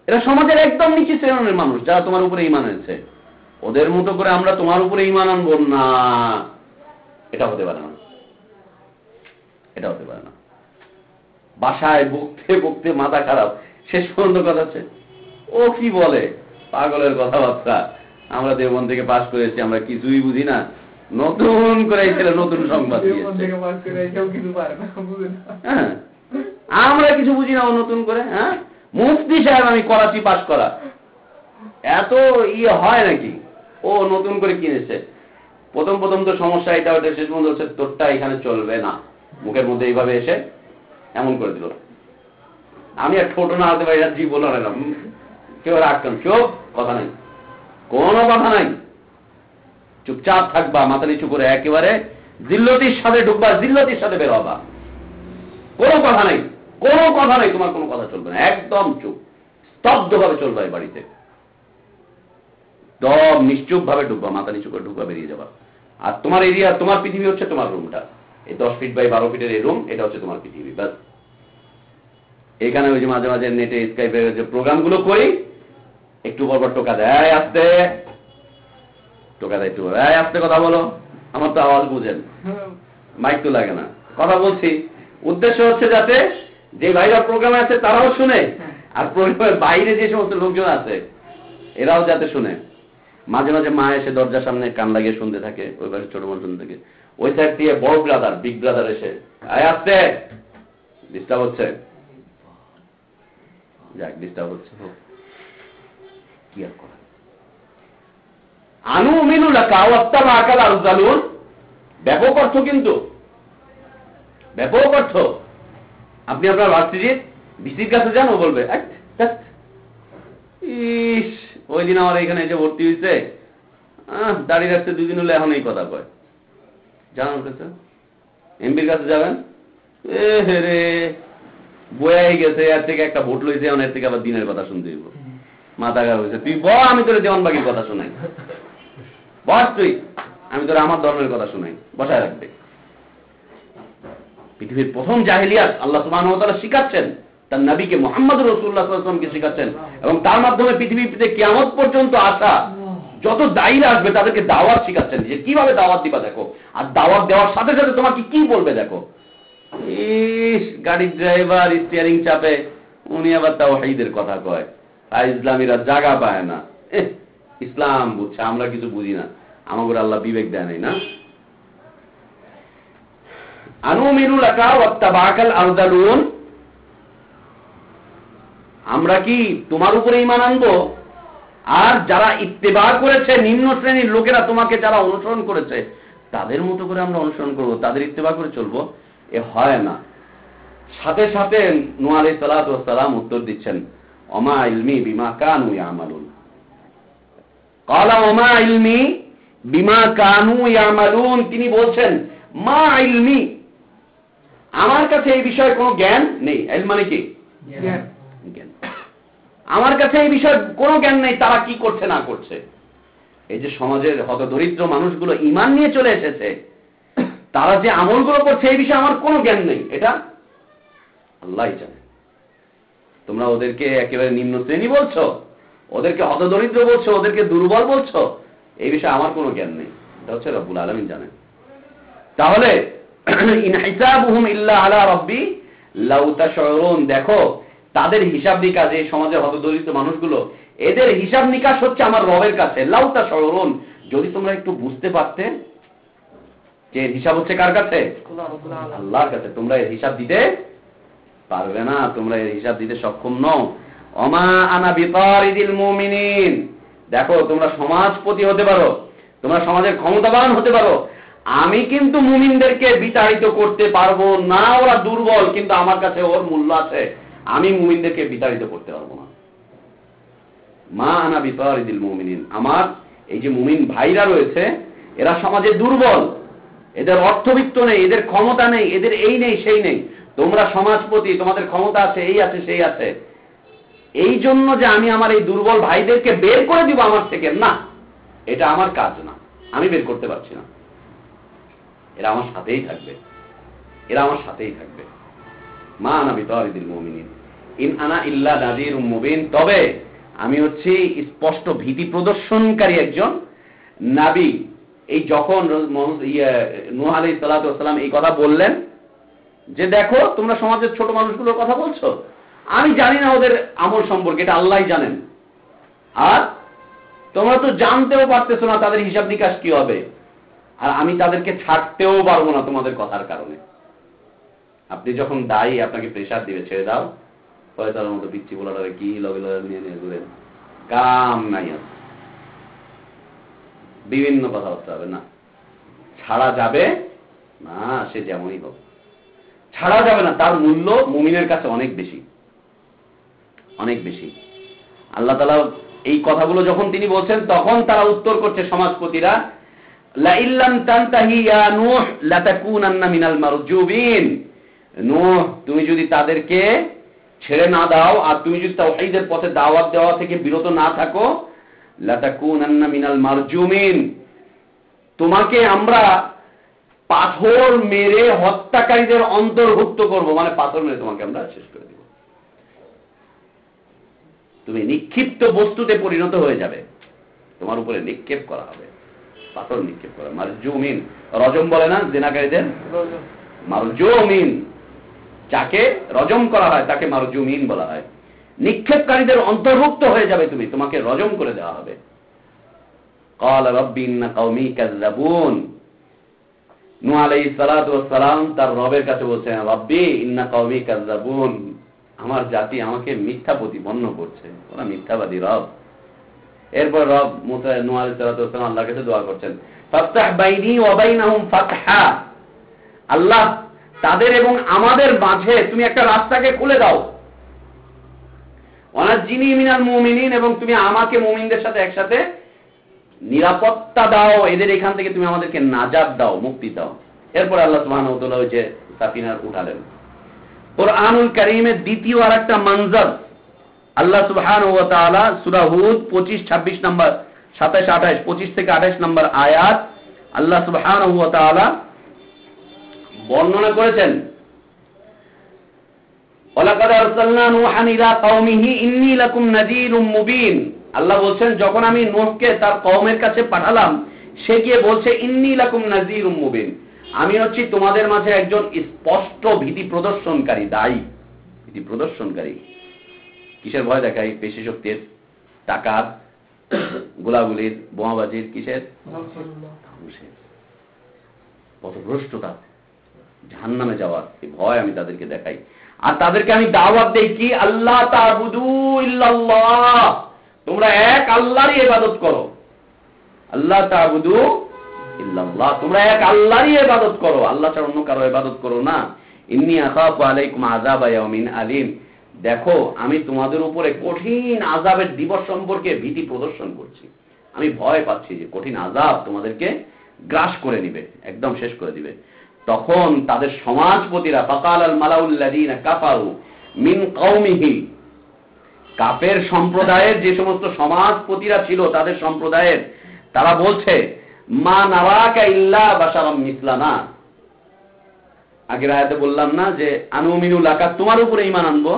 এরা সমাজের একদম নিচু শ্রেণীর মানুষ যারা তোমার উপরে ঈমান এনেছে। ওদের মতো করে আমরা তোমার উপরে ঈমান আনবো না, এটা হতে পারে না, এটা হতে পারে না। বাসায় বকতে বকতে মাথা খারাপ, শেষ পর্যন্ত কথা হচ্ছে ও কি বলে, পাগলের কথাবার্তা, আমরা দেওবন্দ থেকে পাস করেছি, আমরা কিছুই বুঝি না, নতুন করে এই ছেলে নতুন সংবাদ দিয়েছে। হ্যাঁ, আমরা কিছু বুঝি না, ও নতুন করে। হ্যাঁ, মুফতি সাহেব আমি করাচি পাস করা, এত ইয়ে হয় নাকি? ও নতুন করে কিনেছে। প্রথম প্রথম তো সমস্যা এটা ওটা, শেষ পর্যন্ত হচ্ছে তোরটা এখানে চলবে না, মুখের মধ্যে এইভাবে এসে এমন করে দিল। আমি আর ঠোঁটো না হাতে পারি, জি বলো না, কেউ রাখতাম, চুপ, কথা নাই, কোনো কথা নাই, চুপচাপ থাকবা, মাথা নিচু করে একেবারে জিল্লতির সাথে ঢুকবা, জিল্লতির সাথে বের হবা, কোনো কথা নাই, কোনো কথা নাই, তোমার কোনো কথা চলবে না, একদম চুপ, স্তব্ধ ভাবে চলবা এই বাড়িতে, দম নিশ্চুপ ভাবে ঢুকবা, মাথা নিচু করে ঢুকবা, বেরিয়ে যাবা। আর তোমার এরিয়া, তোমার পৃথিবী হচ্ছে তোমার রুমটা, এই 10 ফিট বাই 12 ফিটের এই রুম, এটা হচ্ছে তোমার পৃথিবী, ব্যাস। এখানে ওই যে মাঝে মাঝে নেটে স্কাইপে যে প্রোগ্রামগুলো করি, একটু পরপর টোকা দেয়, আসতে টোকা দেয়, একটু আসতে কথা বলো, আমার তো আওয়াজ বুঝেন, মাইক তো লাগে না, কথা বলছি, উদ্দেশ্য হচ্ছে যাতে যে ভাইরা প্রোগ্রামে আছে তারাও শুনে, আর প্রোগ্রামের বাইরে যে সমস্ত লোকজন আছে এরাও যাতে শুনে। মাঝে মাঝে মা এসে দরজার সামনে কান লাগিয়ে শুনতে থাকে, ওই পাশে ছোট বোন শুনতে থাকে, ওই সাইড দিয়ে বড় ব্রাদার, বিগ ব্রাদার এসে আসতে ডিস্টার্ব হচ্ছে, যাক ডিস্টার্ব হচ্ছে, কি আর করা। আনুমিনু লাকা ওয়াত্তাবাআকাল আরযালুন, ব্যাপক অর্থ, কিন্তু ব্যাপক অর্থ। আপনি আপনার ভার্সিটির ভিসির কাছে যান, ও বলবে ইস ওই দিন আমার এখানে এসে ভর্তি হয়েছে, দাঁড়িয়ে রাখতে 2 দিন হলে এখন এই কথা কয়, জানান ওর কাছে। এমপির কাছে যাবেন, রে বয়ে গেছে, এর থেকে একটা ভোট লইছে, এখন এর থেকে আবার দিনের কথা শুনতে দিব, মাথা খারাপ হয়েছে, তুই বল, আমি তোর দেওয়ানবাগির কথা শোনাই, বস তুই, আমি তোর আমার ধর্মের কথা শোনাই, বসায় রাখবে। পৃথিবীর প্রথম জাহেলিয়াত আল্লাহ সুবহানাহু ওয়া তাআলা শিখাচ্ছেন, তার নবীকে মুহাম্মদ রাসূলুল্লাহ সাল্লাল্লাহু আলাইহি ওয়াসাল্লামকে শিখাচ্ছেন, এবং তার মাধ্যমে পৃথিবীতে কিয়ামত পর্যন্ত আসা যত দায়ীরা আসবে তাদেরকে দাওয়াত শিখাচ্ছেন, যে কিভাবে দাওয়াত দিবা দেখো, আর দাওয়াত দেওয়ার সাথে সাথে তোমাকে কি বলবে দেখো। গাড়ির ড্রাইভার স্টিয়ারিং চাপে, উনি আবার তাওহীদের কথা কয়, আর ইসলামীরা জায়গা পায় না, ইসলাম বুঝছে, আমরা কিছু বুঝি না, আমাদের আল্লাহ বিবেক দেয় নাই না। আনুমিনু লাকা ওয়াত্তাবাআকাল আরযালুন, আমরা কি তোমার উপরে ঈমান আনবো, আর যারা ইত্তেবা করেছে, নিম্ন শ্রেণীর লোকেরা তোমাকে যারা অনুসরণ করেছে তাদের মতো করে আমরা অনুসরণ করব, তাদের ইত্তেবা করে চলবো, এ হয় না। সাথে সাথে নূহ আলাইহিস সালাতু ওয়াস সালাম উত্তর দিচ্ছেন, ওমা ইলমি বিমা কানু ইয়ামালুন, ক্বালা ওমা ইলমি বিমা কানু ইয়ামালুন, তিনি বলছেন মা ইলমি, আমার কাছে এই বিষয়ে কোনো জ্ঞান নেই। ইলম মানে কি? জ্ঞান। আমার কাছে এই বিষয়ে কোনো জ্ঞান নেই তারা কি করছে না করছে। এই যে সমাজের হতদরিদ্র মানুষগুলো ঈমান নিয়ে চলে এসেছে, তারা যে আমলগুলো করছে এই বিষয়ে আমার কোনো জ্ঞান নেই, এটা আল্লাহই জানে। তোমরা ওদেরকে একেবারে নিম্ন শ্রেণী বলছো, ওদেরকে হতদরিদ্র বলছো, ওদেরকে দুর্বল বলছো, এই বিষয়ে আমার কোনো জ্ঞান নেই, এটা হচ্ছে রব্বুল আলামিন জানেন। তাহলে ইন হিসাবুহুম ইল্লা আলা রাব্বি লাউ তাশউরুন, দেখো তাদের হিসাব নিকাশ, এই সমাজের হতদরিদ্র মানুষগুলো, এদের হিসাব নিকাশ হচ্ছে আমার রবের কাছে। লাউ তাশউরুন, যদি তোমরা একটু বুঝতে পারতে যে হিসাব হচ্ছে কার কাছে? আল্লাহর কাছে। তোমরা এর হিসাব দিতে পারবে না, তোমরা এর হিসাব দিতে সক্ষম নও। ওমা আনা বিতারিদিল মুমিনিন, দেখো তোমরা সমাজপতি হতে পারো, তোমরা সমাজের ক্ষমতাবান হতে পারো, আমি কিন্তু মুমিনদেরকে বিতাড়িত করতে পারবো না, ওরা দুর্বল, কিন্তু আমার কাছে ওর মূল্য আছে, আমি মুমিনদেরকে বিতাড়িত করতে পারবো না। মা আনা বিতারিদিল মুমিনিন, আমার এই যে মুমিন ভাইরা রয়েছে এরা সমাজে দুর্বল, এদের অর্থবিত্ত নেই, এদের ক্ষমতা নেই, এদের এই নেই সেই নেই। তোমরা সমাজপতি, তোমাদের ক্ষমতা আছে, এই আছে সেই আছে, এই জন্য যে আমি আমার এই দুর্বল ভাইদেরকে বের করে দিব আমার থেকে, না, এটা আমার কাজ না, আমি বের করতে পারছি না, এরা আমার সাথেই থাকবে, এরা আমার সাথেই থাকবে। মা আনা বিতারিদিল মুমিনিন ইন আনা ইল্লা নাযীরুম মুবিন, তবে আমি হচ্ছি স্পষ্ট ভীতি প্রদর্শনকারী একজন নবী। এই যখন নূহ আলাইহিস সালাতু ওয়াস সালাম এই কথা বললেন যে দেখো তোমরা সমাজের ছোট মানুষগুলোর কথা বলছো, আমি জানি না ওদের আমল সম্পর্কে, এটা আল্লাহই জানেন, আর তোমরা তো জানতেও পারতেছো না তাদের হিসাব নিকাশ কি হবে, আর আমি তাদেরকে ছাড়তেও পারবো না তোমাদের কথার কারণে। আপনি যখন দায়ী আপনাকে প্রেসার দিবে, ছেড়ে দাও, পরে তার মতো পিচ্ছি বলাটা কি লগে লগে নিয়ে নিয়ে ঘুরেন, কাম নাই, আছে বিভিন্ন কথাবার্তা হবে না, ছাড়া যাবে না, সে যেমনই হোক ছাড়া যাবে না, তার মূল্য মুমিনের কাছে অনেক বেশি, অনেক বেশি। আল্লাহ তাআলা এই কথাগুলো যখন তিনি বলছেন তখন তারা উত্তর করছে সমাজপতিরা, লা ইল্লাম তানতাহি ইয়া নূহ লাতাকুনান্না মিনাল মারজুবিন, নূহ তুমি যদি তাদেরকে ছেড়ে না দাও আর তুমি যদি তাওহীদের পথে দাওয়াত দেওয়া থেকে বিরত না থাকো, লাতাকুনান্না মিনাল মারজুমিন, তোমাকে আমরা পাথর মেরে হত্যাকারীদের অন্তর্ভুক্ত করব, মানে পাথর মেরে তোমাকে আমরা শেষ করে দেব, তুমি নিক্ষিপ্ত বস্তুতে পরিণত হয়ে যাবে, তোমার উপরে নিক্ষেপ করা হবে, পাথর নিক্ষেপ করা। মারজুমিন, রজম বলে না জিনাকারীদের, মারজুমিন, যাকে রজম করা হয় তাকে মারজুমিন বলা হয়। নিক্ষেপকারীদের অন্তর্ভুক্ত হয়ে যাবে তুমি, তোমাকে রজম করে দেওয়া হবে। ক্বালা রাব্বি ইন্না কওমি কাযযাবুন, নূহ আলাইহিস সালাতু ওয়াস সালাম তার রবের কাছে বলছেন, রাব্বি ইন্না কওমি কাযযাবুন, আমার জাতি আমাকে মিথ্যা প্রতিপন্ন করছে, ওরা মিথ্যাবাদী রব। এরপর রব মুসা নূহ আলাইহিস সালাতু ওয়াস সালাম আল্লাহর কাছে দোয়া করছেন, ফাফতাহ বাইনি ওয়া বাইনাহুম ফাতহা, আল্লাহ তাদের এবং আমাদের মাঝে তুমি একটা রাস্তাকে খুলে দাও, ওয়ানাজ্জিনি মিনাল মুমিনিন, এবং তুমি আমাকে মুমিনদের সাথে একসাথে নিরাপত্তা দাও, এদের এখান থেকে তুমি আমাদেরকে নাজাত দাও, মুক্তি দাও। এরপর আল্লাহ সুবহানাহু ওয়া তাআলা ওই যে সাফিনার উঠালেন। কুরআনুল কারীমের দ্বিতীয় আরেকটা মঞ্জর আল্লাহ সুবহানাহু ওয়া তাআলা সূরা হুদ 25-26 নম্বর 27-28 25 থেকে 28 নম্বর আয়াত আল্লাহ সুবহানাহু ওয়া তাআলা বর্ণনা করেছেন, ওয়ালাকাদ আরসালনা নূহান ইলা কওমিহি ইন্নী লাকুম নাযীরুম মুবিন, আল্লাহ বলছেন যখন আমি নূহকে তার কওমের কাছে পাঠালাম, সে গিয়ে বলছে ইন্নী লাকুম নাযীরুম মুবিন, আমি হচ্ছি তোমাদের মাঝে একজন স্পষ্ট ভীতি প্রদর্শনকারী, দায়ী ভীতি প্রদর্শনকারী। কিসের ভয় দেখাই? পেশি শক্তির, টাকার, গোলাগুলির, বোমাবাজির, কিসের? পথভ্রষ্টতা, জাহান্নামে যাওয়ার এই ভয় আমি তাদেরকে দেখাই। আর তাদেরকে আমি দাওয়াত দেই কি, আল্লাহ তা'বুদু ইল্লাল্লাহ, তোমরা এক আল্লাহরই ইবাদত করো, আল্লাহ তা'বুদু ইল্লাল্লাহ, তোমরা এক আল্লাহরই ইবাদত করো, আল্লাহ ছাড়া অন্য কারো ইবাদত করো না। ইন্নী আখাফু আলাইকুম আযাবা ইয়াউমিন আলীম, দেখো আমি তোমাদের উপরে কঠিন আযাবের দিবস সম্পর্কে ভীতি প্রদর্শন করছি, আমি ভয় পাচ্ছি যে কঠিন আযাব তোমাদেরকে গ্রাস করে নিবে, একদম শেষ করে দিবে। তখন তাদের সমাজপতিরা, ফাকালাল মালাউল্লাযীনা কাফারু মিন কওমিহি, কাফের সম্প্রদায়ের যে সমস্ত সমাজপতিরা ছিল তাদের সম্প্রদায়ের, তারা বলছে, মা নারাকা ইল্লা বাশারাম মিসলানা, আগের আয়াতে বললাম না যে আনুমিনু লাকা, তোমার উপরে ঈমান আনবো,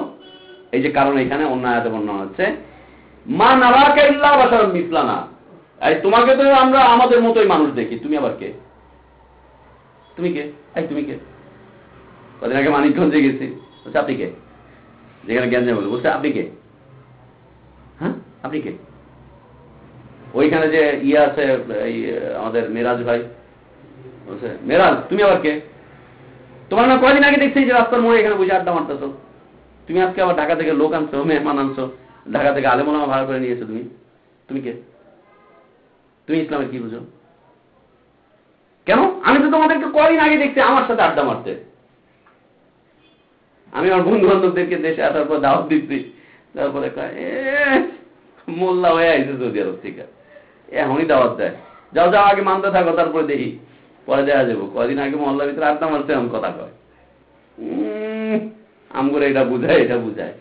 এই যে কারণ এখানে অন্য আয়াতে বর্ণনা হচ্ছে, মা নারাকা ইল্লা বাশারাম মিসলানা, এই তোমাকে তো আমরা আমাদের মতোই মানুষ দেখি, তুমি আবার কে? তুমি কে? এই তুমি কে? কদিন আগে মানিকগঞ্জে গেছি, বলছে আপনি কে? যেখানে জ্ঞান বলছে আপনি কে? হ্যাঁ আপনি কে? ওইখানে যে ইয়ে আছে আমাদের মেরাজ ভাই, বলছে মেরাজ তুমি আবার কে? তোমার না কয়দিন আগে দেখছি যে রাস্তার মোড়ে এখানে বসে আড্ডা মারতেছো, তুমি আজকে আবার ঢাকা থেকে লোক আনছো, মেহমান আনছো, ঢাকা থেকে আলেম ওলামা ভাড়া করে নিয়েছো, তুমি তুমি কে? তুমি ইসলামের কি বুঝো? কেন? আমি তো তোমাদেরকে কয়দিন আগে দেখছি আমার সাথে আড্ডা মারতে, আমি আমার বন্ধু বান্ধবদেরকে দেশে আসার পর দাওয়াত দিচ্ছি, তারপরে মোল্লা হয়ে আইছে সৌদি আরব থেকে, এখনই দাওয়াত দেয়, যাও যাও আগে মানতে থাকো, তারপরে দেখি পরে দেখা যাবো। কয়দিন আগে মহল্লার ভিতরে আড্ডা মারছে, এমন কথা কয়, আমগুলো এটা বুঝায় এটা বুঝায়।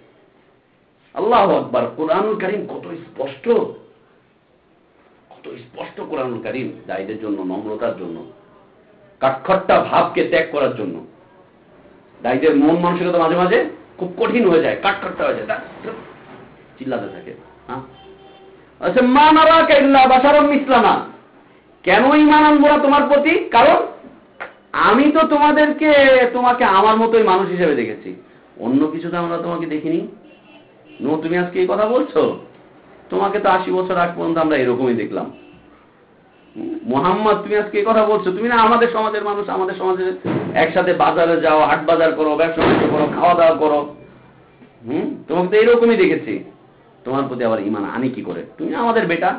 আল্লাহু আকবার। কোরআনুল কারীম কত স্পষ্ট, কত স্পষ্ট কোরআনুল কারীম দায়ীদের জন্য, নম্রতার জন্য, কাঠখট্টা ভাবকে ত্যাগ করার জন্য। দায়ীদের মন মানসিকতা মাঝে মাঝে খুব কঠিন হয়ে যায়, কাঠখট্টা হয়ে যায়, চিল্লাতে থাকে। আচ্ছা, মা নারাকা ইল্লা বাশারাম মিসলানা, কেন ঈমান আনবো না তোমার প্রতি? কারণ আমি তো তোমাকে আমার মতোই মানুষ হিসেবে দেখেছি, অন্য কিছু তো আমরা তোমাকে দেখিনি। তুমি আজকে এই কথা বলছো? তোমাকে তো 80 বছর আগ পর্যন্ত আমরা এরকমই দেখলাম। মুহাম্মদ, তুমি আজকে এই কথা বলছো? তুমি না আমাদের সমাজের মানুষ, আমাদের সমাজে একসাথে বাজারে যাও, হাট বাজার করো, ব্যবসা বাণিজ্য করো, খাওয়া দাওয়া করো। তোমাকে তো এইরকমই দেখেছি, তোমার প্রতি আবার ঈমান আনি কি করে? তুমি না আমাদের বেটা,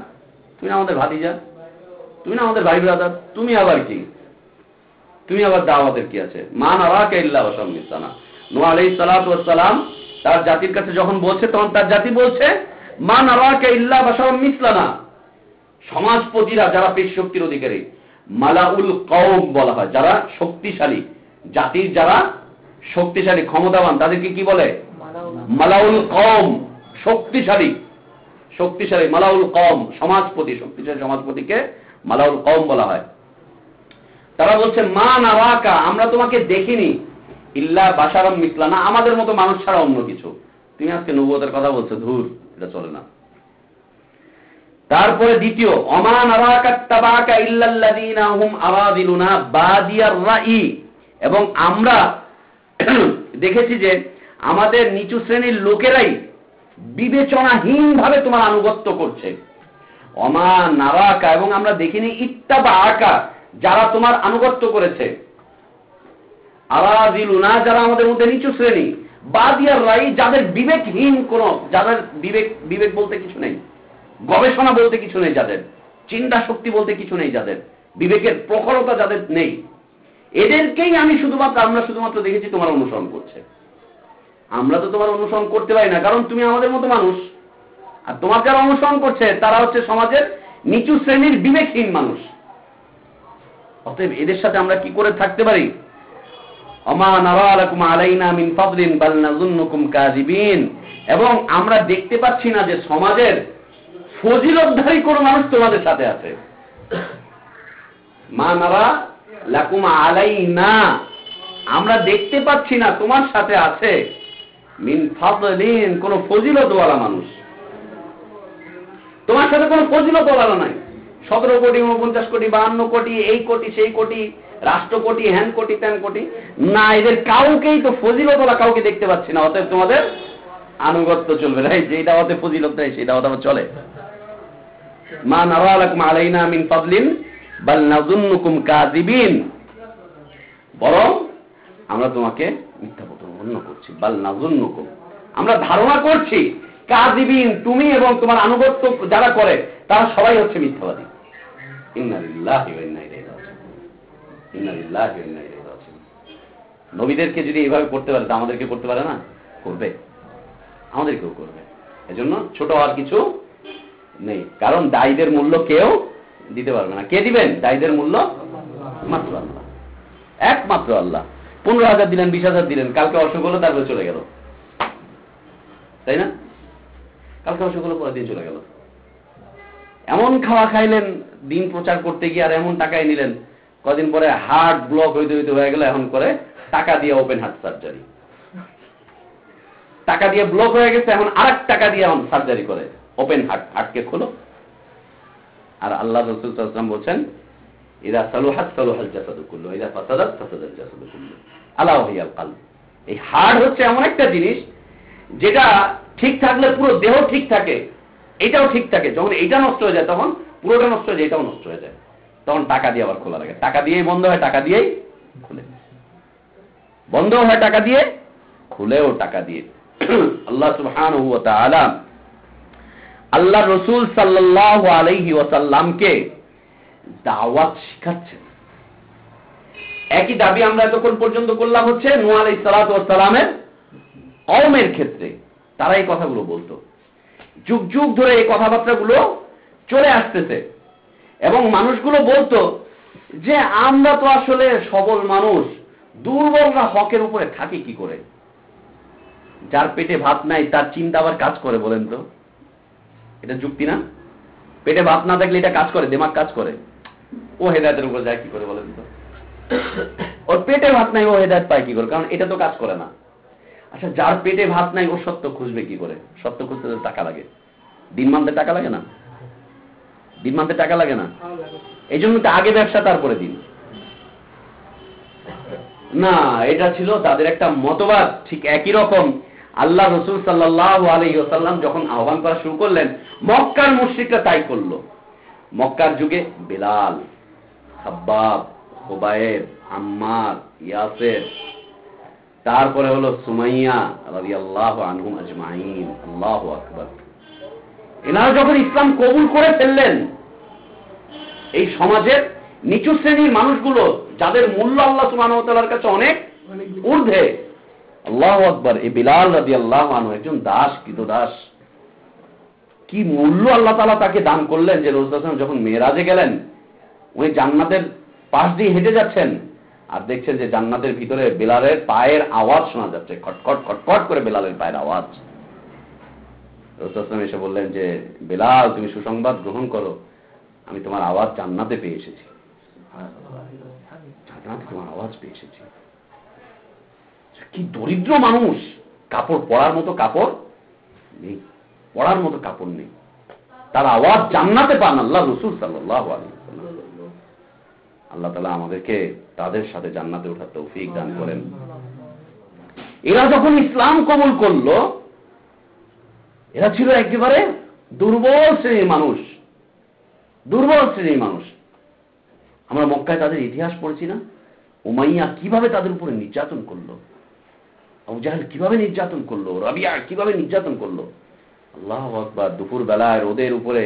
তুমি না আমাদের ভাতিজা, তুমি না আমাদের ভাই ব্রাদার, তুমি আবার কি? তুমি আবার দাওয়াতের কি আছে? মা নারাকা ইল্লা বাশারাম মিসলানা। নূহ আলাইহিস সালাতু ওয়াস সালাম তার জাতির কাছে যখন বলছে, তখন তার জাতি বলছে মা নারাকা ইল্লা বাশারাম মিসলানা। সমাজপতিরা যারা পেশ শক্তির অধিকারী, মালাউল কওম বলা হয়, যারা শক্তিশালী, জাতির যারা শক্তিশালী ক্ষমতাবান, তাদেরকে কি বলে? মালাউল কওম, শক্তিশালী, শক্তিশালী মালাউল কওম, সমাজপতি, শক্তিশালী সমাজপতিকে মালাউল কওম বলা হয়। তারা বলছে মা নারাকা, আমরা তোমাকে দেখিনি, ইল্লা বাশারাম মিসলানা, আমাদের মতো মানুষ ছাড়া অন্য কিছু। তুমি আজকে নবুয়তের কথা বলছো, ধুর, এটা চলে না। তারপরে দ্বিতীয়, অমা নারাকা তাবাকা ইল্লাল্লাযীনা হুম আরাদিলুনা বাদিয়ার রাই, এবং আমরা দেখেছি যে আমাদের নিচু শ্রেণীর লোকেরাই বিবেচনাহীন ভাবে তোমার আনুগত্য করছে। অমা নারাকা, এবং আমরা দেখিনি ইত্তাবাকা, যারা তোমার আনুগত্য করেছে, আরাদিলুনা, যারা আমাদের মধ্যে নিচু শ্রেণী, বাদিয়ার রাই, যাদের বিবেকহীন কোন, যাদের বিবেক বলতে কিছু নেই, গবেষণা বলতে কিছু নেই, যাদের চিন্তা শক্তি বলতে কিছু নেই, যাদের বিবেকের প্রখরতা যাদের নেই, এদেরকেই আমরা শুধুমাত্র দেখেছি তোমার অনুসরণ করছে। আমরা তো তোমার অনুসরণ করতে পারি না, কারণ তুমি আমাদের মতো মানুষ, আর তোমার যারা অনুসরণ করছে তারা হচ্ছে সমাজের নিচু শ্রেণীর বিবেকহীন মানুষ। অতএব এদের সাথে আমরা কি করে থাকতে পারি? অমা নারা লাকুম আলাইনা মিন ফাদলিন বাল নাযুন্নুকুম কাযিবিন, এবং আমরা দেখতে পাচ্ছি না যে সমাজের ফজিলতধারী কোন মানুষ তোমাদের সাথে আছে। মা নারা লাকুম আলাইনা, আমরা দেখতে পাচ্ছি না তোমার সাথে আছে মিন ফাদলিন, কোন ফজিলতওয়ালা মানুষ। তোমার সাথে কোন ফজিলতওয়ালা নাই। 17 কোটি, 49 কোটি, 52 কোটি, এই কোটি, সেই কোটি, রাষ্ট্র কোটি, হ্যান কোটি, ত্যান কোটি, না, এদের কাউকেই তো ফজিলতওয়ালা কাউকে দেখতে পাচ্ছি না। অতএব তোমাদের আনুগত্য চলবে না, যে দাওয়াতে ফজিলত নাই সেই দাওয়াত আবার চলে। মা নারা লাকুম আলাইনা মিন ফাদলিন বাল নাযুন্নুকুম কাযিবিন, বরং আমরা তোমাকে মিথ্যা প্রতিপন্ন করছি। বাল নাযুন্নুকুম, আমরা ধারণা করছি, কাযিবিন, তুমি এবং তোমার আনুগত্য যারা করে তারা সবাই হচ্ছে মিথ্যাবাদী। ইন্না লিল্লাহি ওয়া ইন্না ইলাইহি রাজিউন, ইন্না লিল্লাহি ওয়া ইন্না ইলাইহি রাজিউন। নবীদেরকে যদি এইভাবে করতে পারে, তা আমাদেরকে করতে পারে না? করবে, আমাদেরকেও করবে। এজন্য ছোট হওয়ার কিছু নেই, কারণ দায়ীদের মূল্য কেউ দিতে পারবে না। কে দিবেন দায়ীদের মূল্য? মাত্র আল্লাহ, একমাত্র আল্লাহ। 15,000 দিলেন, 20,000 দিলেন, কালকে অসুখ হলো, তারপরে চলে গেল, তাই না? কালকে অসুখ হলো, পরের দিন চলে গেল। এমন খাওয়া খাইলেন দিন প্রচার করতে গিয়ে, আর এমন টাকাই নিলেন, কদিন পরে হার্ট ব্লক হইতে হইতে হয়ে গেল, এখন করে টাকা দিয়ে ওপেন হার্ট সার্জারি। টাকা দিয়ে ব্লক হয়ে গেছে, এখন আরেক টাকা দিয়ে এখন সার্জারি করে, ওপেন হার্টকে খোলো। আর আল্লাহ রাসূল সাল্লাল্লাহু আলাইহি ওয়াসাল্লাম বলেন, ইযা সালুহাত সালুহাল জাসাদু কুল্লু, ইযা ফাসাদাত ফাসাদাল জাসাদু কুল্লু, আলা ওয়াহিয়াল কলব। এই হার্ট হচ্ছে এমন একটা জিনিস যেটা ঠিক থাকলে পুরো দেহ ঠিক থাকে, এটাও ঠিক থাকে। যখন এটা নষ্ট হয়ে যায়, তখন পুরোটা নষ্ট হয়ে যায়, এটাও নষ্ট হয়ে যায়। তখন টাকা দিয়ে আবার খোলা লাগে, টাকা দিয়েই বন্ধ হয়, টাকা দিয়েই খুলে, বন্ধ হয় টাকা দিয়ে, খুলেও টাকা দিয়ে। আল্লাহ সুবহানাহু ওয়া তাআলা আল্লাহ রাসূল সাল্লাল্লাহু আলাইহি ওয়াসাল্লামকে দাওয়াত শিখাচ্ছেন। একই দাবি আমরা এতক্ষণ পর্যন্ত করলাম হচ্ছে নূহ আলাইহিস সালাতু ওয়াস সালামের কওমের ক্ষেত্রে। তারা এই কথাগুলো বলতো, যুগ যুগ ধরে এই কথাবার্তাগুলো চলে আসতেছে, এবং মানুষগুলো বলতো যে আমরা তো আসলে সবল মানুষ, দুর্বলরা হকের উপরে থাকি কি করে? যার পেটে ভাত নাই তার চিন্তা আবার কাজ করে, বলেন তো? এটা যুক্তি না? পেটে ভাত না থাকলে এটা কাজ করে, দিমাগ কাজ করে। ও হেদায়েতের উপর যায় কি করে, বলেন তো? ওর পেটে ভাত নাই, ও হেদায়েত পায় কি করে? কারণ এটা তো কাজ করে না। আচ্ছা, যার পেটে ভাত নাই ও সত্য খুঁজবে কি করে? সত্য খুঁজতে তো টাকা লাগে, দিন মানতে টাকা লাগে না? দিন মানতে টাকা লাগে না? এই জন্য তো আগে ব্যবসা তারপরে দিন না। এটা ছিল তাদের একটা মতবাদ। ঠিক একই রকম আল্লাহ রাসূল সাল্লাল্লাহু আলাইহি ওয়াসাল্লাম যখন আহ্বান করা শুরু করলেন, মক্কার মুশরিকরা তাই করলো। মক্কার যুগে বেলাল, খাব্বাব, খুবাইব, আম্মার, ইয়াসির, তারপরে হলো সুমাইয়া রাদিয়াল্লাহু আনহুম আজমাইন। আল্লাহু আকবার। এনারা যখন ইসলাম কবুল করে ফেললেন, এই সমাজের নিচু শ্রেণীর মানুষগুলো যাদের মূল্য আল্লাহ সুবহানাহু ওয়া তাআলার কাছে অনেক ঊর্ধ্বে, আল্লাহু আকবার, এই বিলাল রাদিয়াল্লাহু আনহু একজন দাস, কৃতদাস, কি মূল্য আল্লাহ তাআলা তাকে দান করলেন যে রাসূল সাল্লাল্লাহু আলাইহি ওয়াসাল্লাম যখন মেরাজে গেলেন, উনি জান্নাতের পাশ দিয়ে হেঁটে যাচ্ছেন আর দেখছেন যে জান্নাতের ভিতরে বেলালের পায়ের আওয়াজ শোনা যাচ্ছে, খটখট খটখট করে বেলালের পায়ের আওয়াজ। রাসূল সাল্লাল্লাহু আলাইহি ওয়াসাল্লাম এসে বললেন যে বেলাল, তুমি সুসংবাদ গ্রহণ করো, আমি তোমার আওয়াজ জান্নাতে পেয়ে এসেছি, জান্নাতে তোমার আওয়াজ পেয়ে এসেছি। কি দরিদ্র মানুষ, কাপড় পরার মতো কাপড় নেই, পরার মতো কাপড় নেই, তার আওয়াজ জান্নাতে পান আল্লাহ রাসূল সাল্লাল্লাহু আলাইহি ওয়াসাল্লাম। আল্লাহ তাআলা আমাদেরকে তাদের সাথে জান্নাতে ওঠার তৌফিক দান করেন। এরা যখন ইসলাম কবুল করলো, এরা ছিল একেবারে দুর্বল শ্রেণীর মানুষ, দুর্বল শ্রেণীর মানুষ। আমরা মক্কায় তাদের ইতিহাস পড়েছি না? উমাইয়া কিভাবে তাদের উপরে নির্যাতন করলো, আবু জাহেল কিভাবে নির্যাতন করলো, রাবিয়া কিভাবে নির্যাতন করলো। আল্লাহু আকবার। দুপুর বেলায় রোদের উপরে,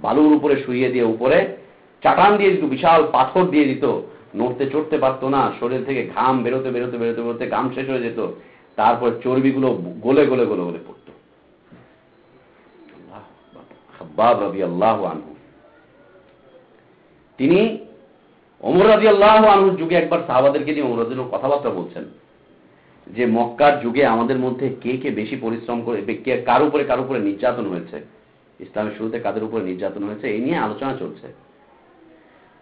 বালুর উপরে শুইয়ে দিয়ে উপরে চাটান দিয়ে দিত, বিশাল পাথর দিয়ে দিত, নড়তে চড়তে পারতো না, শরীর থেকে ঘাম বেরোতে বেরোতে বেরোতে বেরোতে ঘাম শেষ হয়ে যেত, তারপর চর্বিগুলো গলে গলে গলে গলে পড়তো। খাব্বাব রাদিয়াল্লাহু আনহু, তিনি ওমর রাদিয়াল্লাহু আনহুর যুগে একবার সাহাবাদেরকে নিয়ে ওমর রাদিয়াল্লাহু কথাবার্তা বলছেন যে মক্কার যুগে আমাদের মধ্যে কে কে বেশি পরিশ্রম করে, কে কার উপরে নির্যাতন হয়েছে, ইসলামের শুরুতে কাদের উপরে নির্যাতন হয়েছে, এই নিয়ে আলোচনা চলছে।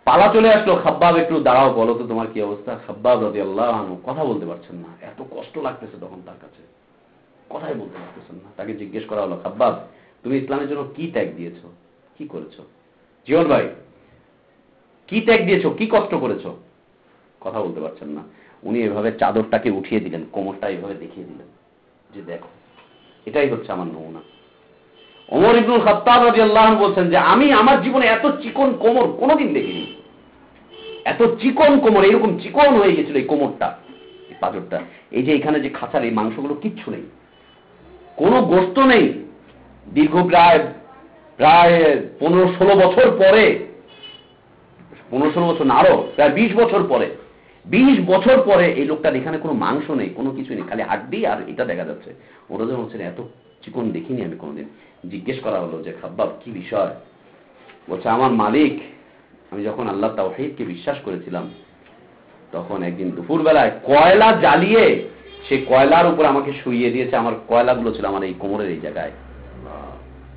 পালা চলে আসলো, খাব্বাব একটু দাঁড়াও, বলো তো তোমার কি অবস্থা। খাব্বাব রাদিয়াল্লাহু আনহু কথা বলতে পারছেন না, এত কষ্ট লাগতেছে তখন তার কাছে, কথাই বলতে পারতেছেন না। তাকে জিজ্ঞেস করা হলো, খাব্বাব তুমি ইসলামের জন্য কি ত্যাগ দিয়েছো, কি করেছো? জীবন ভাই, কি ত্যাগ দিয়েছো, কি কষ্ট করেছো? কথা বলতে পারছেন না। উনি এভাবে চাদরটাকে উঠিয়ে দিলেন, কোমরটা এভাবে দেখিয়ে দিলেন যে দেখো, এটাই হচ্ছে আমার নমুনা। ওমর ইবনুল খাত্তাব রাদিয়াল্লাহু আনহু বলছেন যে আমি আমার জীবনে এত চিকন কোমর কোনোদিন দেখিনি, এত চিকন কোমর, এরকম চিকন হয়ে গেছিল এই কোমরটা, এই পাঁজরটা, এই যে এখানে যে খাঁচার এই মাংসগুলো কিচ্ছু নেই, কোনো গোশত নেই। দীর্ঘ প্রায় 15-16 বছর পরে, 15-16 বছর না, আরো প্রায় 20 বছর পরে, 20 বছর পরে এই লোকটার এখানে কোনো মাংস নেই, কোনো কিছু নেই, খালি হাড্ডি আর এটা দেখা যাচ্ছে। ওরা যখন হচ্ছেন এত চিকন দেখিনি আমি কোনোদিন। জিজ্ঞেস করা হলো যে খাব্বাব কি বিষয়? বলছে আমার মালিক, আমি যখন আল্লাহ তাওহীদকে বিশ্বাস করেছিলাম তখন একদিন দুপুরবেলায় কয়লা জ্বালিয়ে সে কয়লার উপর আমাকে শুইয়ে দিয়েছে, আমার কয়লাগুলো ছিল আমার এই কোমরের এই জায়গায়,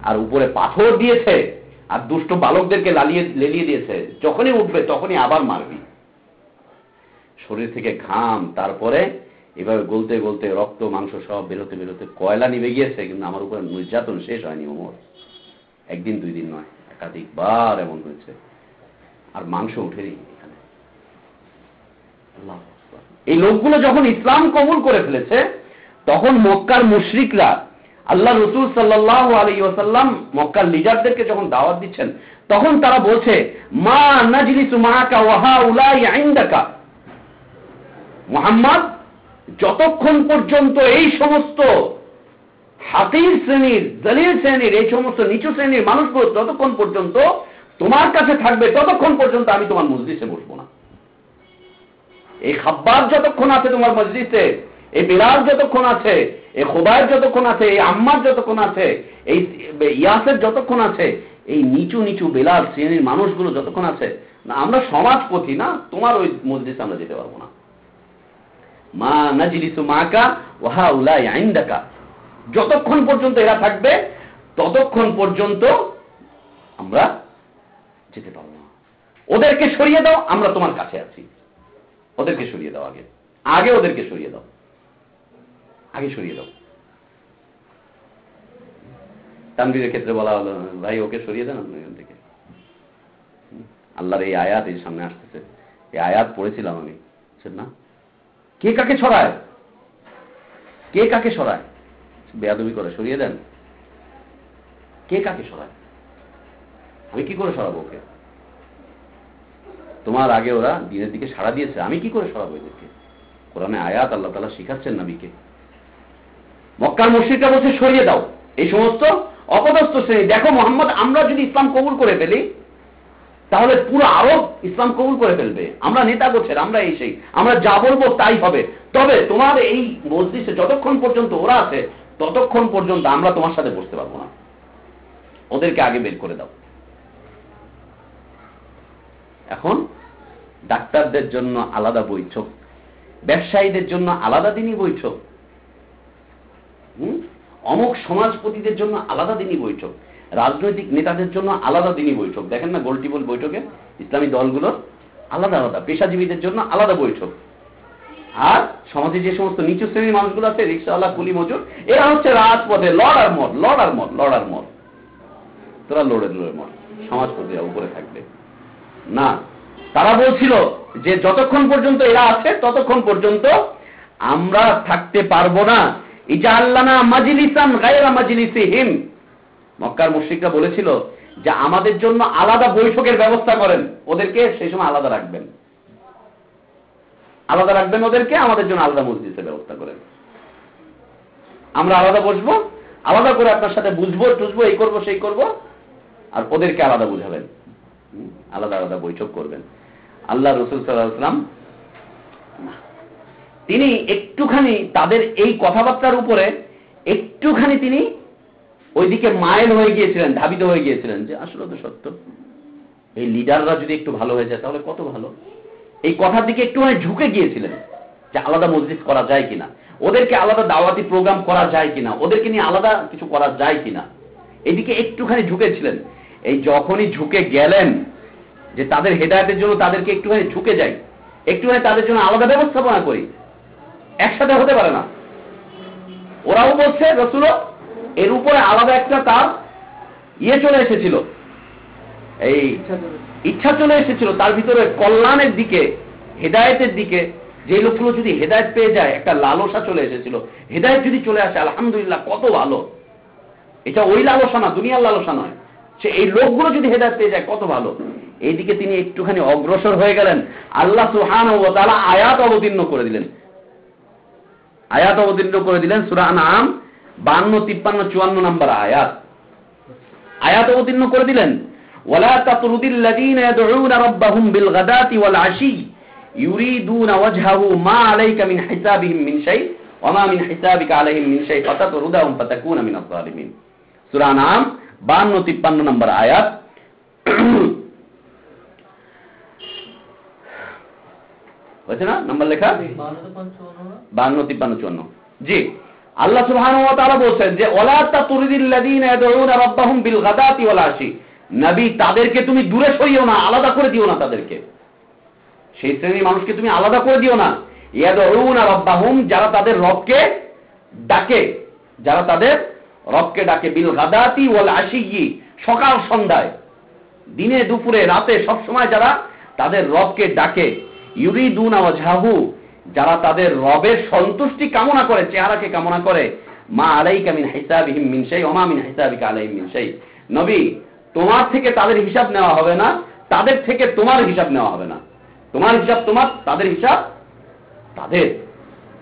আর উপরে পাথর দিয়েছে, আর দুষ্ট বালকদেরকে লেলিয়ে দিয়েছে, যখনই উঠবে তখনই আবার মারবি। শরীর থেকে ঘাম, তারপরে এভাবে গলতে গলতে রক্ত মাংস সব বেরোতে বেরোতে কয়লা নিভে গিয়েছে, কিন্তু আমার উপরে নির্যাতন শেষ হয়নি ওমর। একদিন 2 দিন নয়, একাধিকবার এমন হয়েছে, আর মাংস উঠেনি এখানে। এই লোকগুলো যখন ইসলাম কবুল করে ফেলেছে, তখন মক্কার মুশরিকরা আল্লাহ রাসূল সাল্লাল্লাহু আলাইহি ওয়াসাল্লাম মক্কার লিডারদেরকে যখন দাওয়াত দিচ্ছেন, তখন তারা বলছে মা নাজলিসু মাআকা ওয়া হাউলাই ইনদাকা, মুহাম্মদ যতক্ষণ পর্যন্ত এই সমস্ত হাকির শ্রেণীর, জলিল শ্রেণীর, এই সমস্ত নিচু শ্রেণীর মানুষগুলো যতক্ষণ পর্যন্ত তোমার কাছে থাকবে, ততক্ষণ পর্যন্ত আমি তোমার মজলিসে বসবো না। এই খাব্বাব যতক্ষণ আছে তোমার মজলিসে, এই বিলাল যতক্ষণ আছে, এই খুবাইব যতক্ষণ আছে, এই আম্মার যতক্ষণ আছে, এই ইয়াসের যতক্ষণ আছে, এই নিচু নিচু বিলাল শ্রেণীর মানুষগুলো যতক্ষণ আছে, না আমরা সমাজপতি না, তোমার ওই মজলিসে আমরা যেতে পারবো না। মা নাজলিসু মাকা ওয়া হাউলাই ইনদাকা, যতক্ষণ পর্যন্ত এরা থাকবে ততক্ষণ পর্যন্ত আমরা যেতে পারবো না। ওদেরকে সরিয়ে দাও, আমরা তোমার কাছে আছি। ওদেরকে সরিয়ে দাও, আগে ওদেরকে সরিয়ে দাও, আগে সরিয়ে দাও। তানভীরের ক্ষেত্রে বলা হলো, ভাই ওকে সরিয়ে দেন আপনি এখান থেকে। আল্লাহর এই আয়াত এই সামনে আসতেছে, এই আয়াত পড়েছিলাম আমি, না কে কাকে সরায়, কে কাকে সরায়, বেয়াদবি করে সরিয়ে দেন। কে কাকে সরায়? আমি কি করে সরাবো ওকে? তোমার আগে ওরা দিনের দিকে সাড়া দিয়েছে, আমি কি করে সরাবো এদেরকে? কোরআনে আয়াত আল্লাহ তাআলা শিখাচ্ছেন নবীকে। মক্কার মুশরিকরা বলছে সরিয়ে দাও এই সমস্ত অপদস্থ শ্রেণী। দেখো মোহাম্মদ, আমরা যদি ইসলাম কবুল করে ফেলি তাহলে পুরো আরব ইসলাম কবুল করে ফেলবে, আমরা নেতা গোছের, আমরা এই সেই, আমরা যা বলবো তাই হবে। তবে তোমার এই মজলিসে যতক্ষণ পর্যন্ত ওরা আছে ততক্ষণ পর্যন্ত আমরা তোমার সাথে বসতে পারবো না, ওদেরকে আগে বের করে দাও। এখন ডাক্তারদের জন্য আলাদা বৈঠক, ব্যবসায়ীদের জন্য আলাদা দিনই বৈঠক, অমুক সমাজপতিদের জন্য আলাদা দিনই বৈঠক, রাজনৈতিক নেতাদের জন্য আলাদা দিনই বৈঠক। দেখেন না গোলটিবল বৈঠকে ইসলামী দলগুলোর আলাদা আলাদা, পেশাজীবীদের জন্য আলাদা বৈঠক। আর সমাজে যে সমস্ত নিচু শ্রেণীর মানুষগুলো আছে, রিক্সাওয়ালা, কুলি মজুর, এরা হচ্ছে রাজপথে লড় আর মর, লড় আর মর, লড় আর মর, তোরা লড়ে লড়ে মর, সমাজপতিরা উপরে থাকবে না। তারা বলছিল যে যতক্ষণ পর্যন্ত এরা আছে ততক্ষণ পর্যন্ত আমরা থাকতে পারবো না। ইজআল্লানা মাজলিসান গায়রা মাজলিসিহিম, মক্কার মুশরিকরা বলেছিল যে আমাদের জন্য আলাদা বৈঠকের ব্যবস্থা করেন, ওদেরকে সেই সময় আলাদা রাখবেন, আলাদা রাখবেন ওদেরকে, আমাদের জন্য আলাদা মজলিসের ব্যবস্থা করেন, আমরা আলাদা বসবো, আলাদা করে আপনার সাথে বুঝবো টুঝবো, এই করবো সেই করবো, আর ওদেরকে আলাদা বুঝাবেন, আলাদা আলাদা বৈঠক করবেন। আল্লাহ রাসূল সাল্লাল্লাহু আলাইহি ওয়াসাল্লাম তিনি একটুখানি তাদের এই কথাবার্তার উপরে একটুখানি তিনি ওইদিকে মাইল হয়ে গিয়েছিলেন, ধাবিত হয়ে গিয়েছিলেন যে আসলে তো সত্য, এই লিডাররা যদি একটু ভালো হয়ে যায় তাহলে কত ভালো। এই কথার দিকে একটুখানি ঝুঁকে গিয়েছিলেন যে আলাদা মজলিস করা যায় কিনা, ওদেরকে আলাদা দাওয়াতি প্রোগ্রাম করা যায় কিনা, ওদেরকে নিয়ে আলাদা কিছু করা যায় কিনা, এদিকে একটুখানি ঝুঁকেছিলেন। এই যখনই ঝুঁকে গেলেন যে তাদের হেদায়েতের জন্য তাদেরকে একটুখানি ঝুঁকে যাই, একটুখানি তাদের জন্য আলাদা ব্যবস্থাপনা করি, একসাথে হতে পারে না। ওরাও বলছে, রাসূলও এর উপরে আলাদা একটা তার চলে এসেছিল, এই ইচ্ছা চলে এসেছিল তার ভিতরে কল্যাণের দিকে, হেদায়েতের দিকে। যে লোকগুলো যদি হেদায়েত পেয়ে যায়, একটা লালসা চলে এসেছিল, হেদায়েত যদি চলে আসে আলহামদুলিল্লাহ কত ভালো। এটা ওই লালসা না, দুনিয়ার লালসা নয়, সে এই লোকগুলো যদি হেদায়েত পেয়ে যায় কত ভালো। এইদিকে তিনি একটুখানি অগ্রসর হয়ে গেলেন। আল্লাহ সুবহানাহু ওয়া তাআলা আয়াত অবতীর্ণ করে দিলেন, আয়াত অবতীর্ণ করে দিলেন সূরা আনআম 52, 53, 54 নম্বর আয়াত। আয়াত অবতীর্ণ করে দিলেন, ওয়ালা তাতরুদিল লাযীনা ইয়াদউনা রাব্বাহুম বিল গাদাতি ওয়াল আশি ইউরিদুনা ওয়াজহাহু মা আলাইকা মিন হিসাবিহিম মিন শাই ওয়া মা মিন হিসাবিকা আলাইহিম মিন শাই ফাতাতরুদাহুম ফাতাকুনা মিনাজ জালিমিন। সূরা আনআম 52, 53 নম্বর আয়াত। হয়েছে না নম্বর লেখা? 52, 53, 54। জি, আল্লাহ সুবহানাহু ওয়া তাআলা বলেন যে ওয়ালা তাতরুদিল লাযীনা ইয়াদউনা রাব্বাহুম বিল গাদাতি ওয়াল আশি, নবী তাদেরকে তুমি দূরে সরিও না, আলাদা করে দিও না, তাদেরকে সেই শ্রেণীর মানুষকে তুমি আলাদা করে দিও না। ইয়াদউনা রাব্বাহুম, যারা তাদের রবকে ডাকে, যারা তাদের রবকে ডাকে, বিল গাদাতি ওয়াল আশি, সকাল সন্ধ্যায়, দিনে দুপুরে রাতে সব সময় যারা তাদের রবকে ডাকে, ইউরিদুনা ওয়াজহাহু, যারা তাদের রবের সন্তুষ্টি কামনা করে, চেহারাকে কামনা করে, মা আলাইকা মিন হিসাবিহিম মিন শাই ওয়া মা মিন হিসাবিকা আলাইহিম মিন শাই, নবী তোমার থেকে তাদের হিসাব নেওয়া হবে না, তাদের থেকে তোমার হিসাব নেওয়া হবে না, তোমার হিসাব তোমার, তাদের হিসাব তাদের।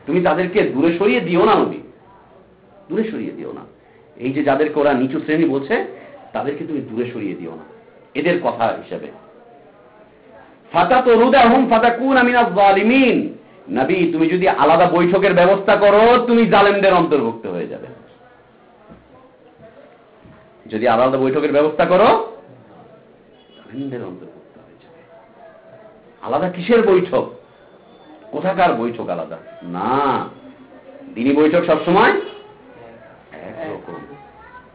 তুমি তাদেরকে দূরে সরিয়ে দিও না নবী, দূরে সরিয়ে দিও না। এই যে যাদেরকে ওরা নিচু শ্রেণী বলছে তাদেরকে তুমি দূরে সরিয়ে দিও না এদের কথা হিসাবে। ফাতাতরুদাহুম ফাতাকুনা মিনাজ জালিমিন, নবী তুমি যদি আলাদা বৈঠকের ব্যবস্থা করো তুমি জালেমদের অন্তর্ভুক্ত হয়ে যাবে। যদি আলাদা বৈঠকের ব্যবস্থা করো জালেমদের অন্তর্ভুক্ত হয়ে যাবে। আলাদা কিসের বৈঠক? কোথাকার বৈঠক আলাদা? না, দিনী বৈঠক সবসময়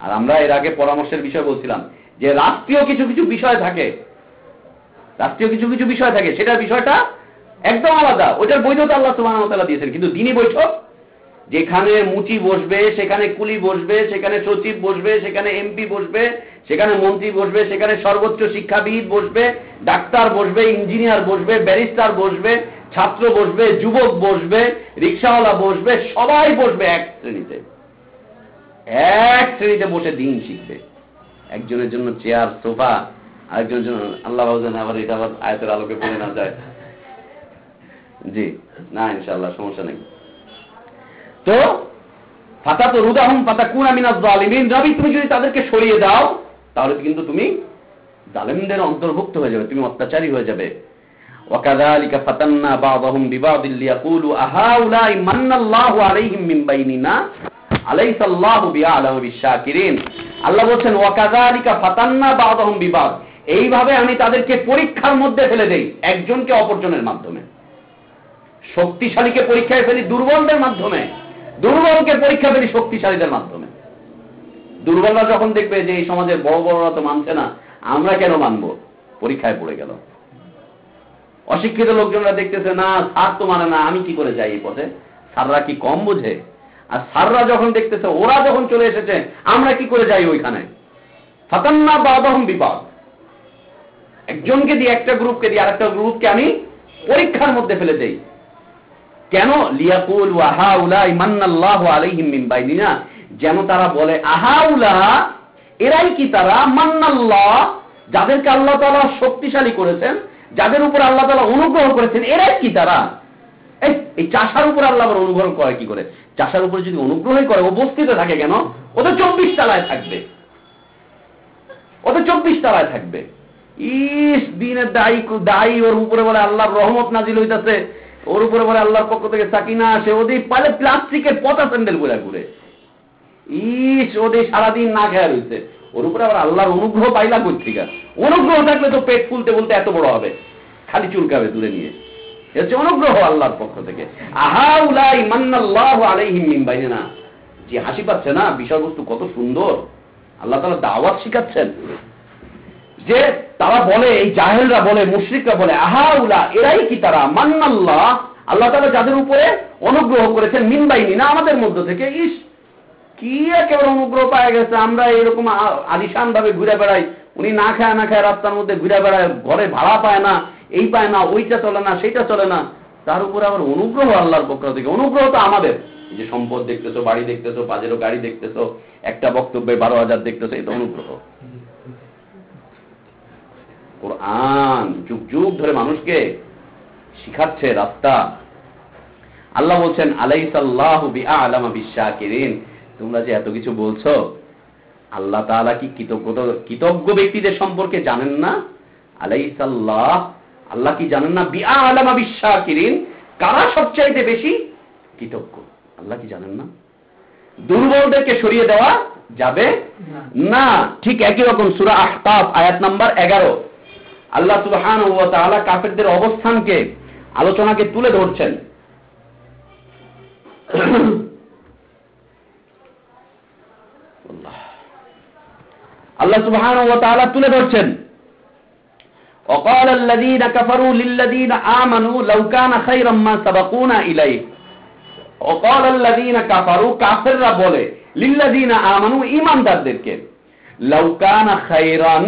আর আমরা এর আগে পরামর্শের বিষয় বলছিলাম যে রাষ্ট্রীয় কিছু কিছু বিষয় থাকে, সেটার বিষয়টা একদম আলাদা, ওইটার বৈধতা আল্লাহ সুবহানাহু ওয়া তাআলা দিয়েছেন। কিন্তু দ্বীনি বৈঠক, যেখানে মুচি বসবে, সেখানে কুলি বসবে, সেখানে সচিব বসবে, সেখানে এমপি বসবে, সেখানে মন্ত্রী বসবে, সেখানে সর্বোচ্চ শিক্ষাবিদ বসবে, ডাক্তার বসবে, ইঞ্জিনিয়ার বসবে, ব্যারিস্টার বসবে, ছাত্র বসবে, যুবক বসবে, রিকশাওয়ালা বসবে, সবাই বসবে এক শ্রেণীতে বসে দিন শিখবে। একজনের জন্য চেয়ার, সোফা, আরেকজনের জন্য আল্লাহ ভাবছেন আবার এটা আবার আয়াতের আলোকে বলে না যায়। জি না, ইনশাআল্লাহ সমস্যা নেই। তো ফাতাতরুদাহুম ফাতাকুনা মিনাজ জালিমিন, নবী তুমি যদি তাদেরকে সরিয়ে দাও তাহলে কিন্তু তুমি জালেমদের অন্তর্ভুক্ত হয়ে যাবে, তুমি অত্যাচারী হয়ে যাবে। ওয়াকাযালিকা ফাতান্না বা'দাহুম বিবা'দিল লিয়াকুলু আহাউলাই মান্নাল্লাহু আলাইহিম মিন বাইনিনা আলাইসাল্লাহু বিআলামু বিশশাকিরিন। আল্লাহ বলেন ওয়াকাযালিকা ফাতান্না বা'দাহুম বিবা'দ, এইভাবে আমি তাদেরকে পরীক্ষার মধ্যে ফেলে দেই, একজনকে অপরজনের মাধ্যমে। শক্তিশালীকে পরীক্ষায় ফেলি দুর্বলদের মাধ্যমে, দুর্বলকে পরীক্ষা ফেলি শক্তিশালীদের মাধ্যমে। দুর্বলরা যখন দেখবে যে এই সমাজের বড় বড়রা তো মানছে না, আমরা কেন মানবো, পরীক্ষায় পড়ে গেল। অশিক্ষিত লোকজনরা দেখতেছে না স্যার তো মানে না, আমি কি করে যাই এই পথে, স্যাররা কি কম বোঝে? আর স্যাররা যখন দেখতেছে ওরা যখন চলে এসেছে, আমরা কি করে যাই ওইখানে। ফাতান্না বা'দাহুম বিবা'দ, একজনকে দিয়ে, একটা গ্রুপকে দিয়ে আরেকটা গ্রুপকে আমি পরীক্ষার মধ্যে ফেলে দেই। কেন? লিয়াকুলু আহাউলাই মান্নাল্লাহু আলাইহিম মিন বাইনিনা, যেন তারা বলে আহাউলা, এরাই কি তারা, মান্নাল্লাহ, যাদেরকে আল্লাহ তাআলা শক্তিশালী করেছেন, যাদের উপর আল্লাহ তাআলা অনুগ্রহ করেছেন, এরাই কি তারা। এই চাষার উপর আল্লাহ অনুগ্রহ করে কি করে? চাষার উপরে যদি অনুগ্রহই করে, ও বস্তিতে থাকে কেন? ও তো 24 তলায় থাকবে, ও তো 24 তলায় থাকবে। দিনের দায়ী ওর উপরে বলে আল্লাহর রহমত নাজিল হইতাছে, ওর উপরে বলে আল্লাহর পক্ষ থেকে সাকিনা আসে, ওদের পালে প্লাস্টিকের পচা স্যান্ডেল পরে ঘুরে, ওদের সারাদিন না খেয়া রয়েছে, ওর উপরে আবার আল্লাহর অনুগ্রহ পাইলা কোথেকে? অনুগ্রহ থাকলে তো পেট ফুলতে ফুলতে এত বড় হবে, খালি চুলকাবে দূরে নিয়ে। হচ্ছে অনুগ্রহ আল্লাহর পক্ষ থেকে। আহাউলাই মান্নাল্লাহু আলাইহিম মিন বাইনিনা, যে হাসি পাচ্ছে না, বিষয়বস্তু কত সুন্দর, আল্লাহ তাআলা দাওয়াত শিখাচ্ছেন। যে তারা বলে, এই জাহেলরা বলে, মুশরিকরা বলে, আহাউলা, এরাই কি তারা, মান্নাল্লাহ, আল্লাহ তাআলা যাদের উপরে অনুগ্রহ করেছেন, মিন বাইনিনা, আমাদের মধ্য থেকে। কি একেবারে অনুগ্রহ পাওয়া গেছে, আমরা এরকম আলিশান ভাবে ঘুরে বেড়াই, উনি না খায় না খায় রাস্তার মধ্যে ঘুরে বেড়ায়, ঘরে ভাড়া পায় না, এই পায় না, ওইটা চলে না, সেইটা চলে না, তার উপরে আবার অনুগ্রহ আল্লাহর পক্ষ থেকে। অনুগ্রহ তো আমাদের, এই যে সম্পদ দেখতেছো, বাড়ি দেখতেছো, পাজেরো গাড়ি দেখতেছো, একটা বক্তব্যে 12,000 দেখতেছো, এটা অনুগ্রহ। কোরআন যুগ যুগ ধরে মানুষকে শিখাচ্ছে রাস্তা। আল্লাহ বলছেন আলাইসাল্লাহু বিআলামা বিশশাকিরিন, তোমরা যে এত কিছু বলছো, আল্লাহ তাআলা কি কৃতজ্ঞ ব্যক্তিদের সম্পর্কে জানেন না? আলাইসাল্লাহ, আল্লাহ কি জানেন না? বিআলামা বিশশাকিরিন, কারা সবচাইতে বেশি কৃতজ্ঞ, আল্লাহ কি জানেন না? দুর্বলদেরকে সরিয়ে দেওয়া যাবে না। ঠিক একই রকম সূরা আহকাফ আয়াত নাম্বার 11, আল্লাহ সুবহানাহু ওয়া তাআলা কাফেরদের অবস্থানকে, আলোচনাকে তুলে ধরছেন। আল্লাহ সুবহানাহু ওয়া তাআলা তুলে ধরছেন, وقال الذين كفروا للذين آمنوا لو كان خيرا ما سبقونا إليه। وقال الذين كفروا, কাফেররা বলে, লিল্লাযীনা আমানু, ঈমানদারদেরকে, লাউ কানা খায়রান,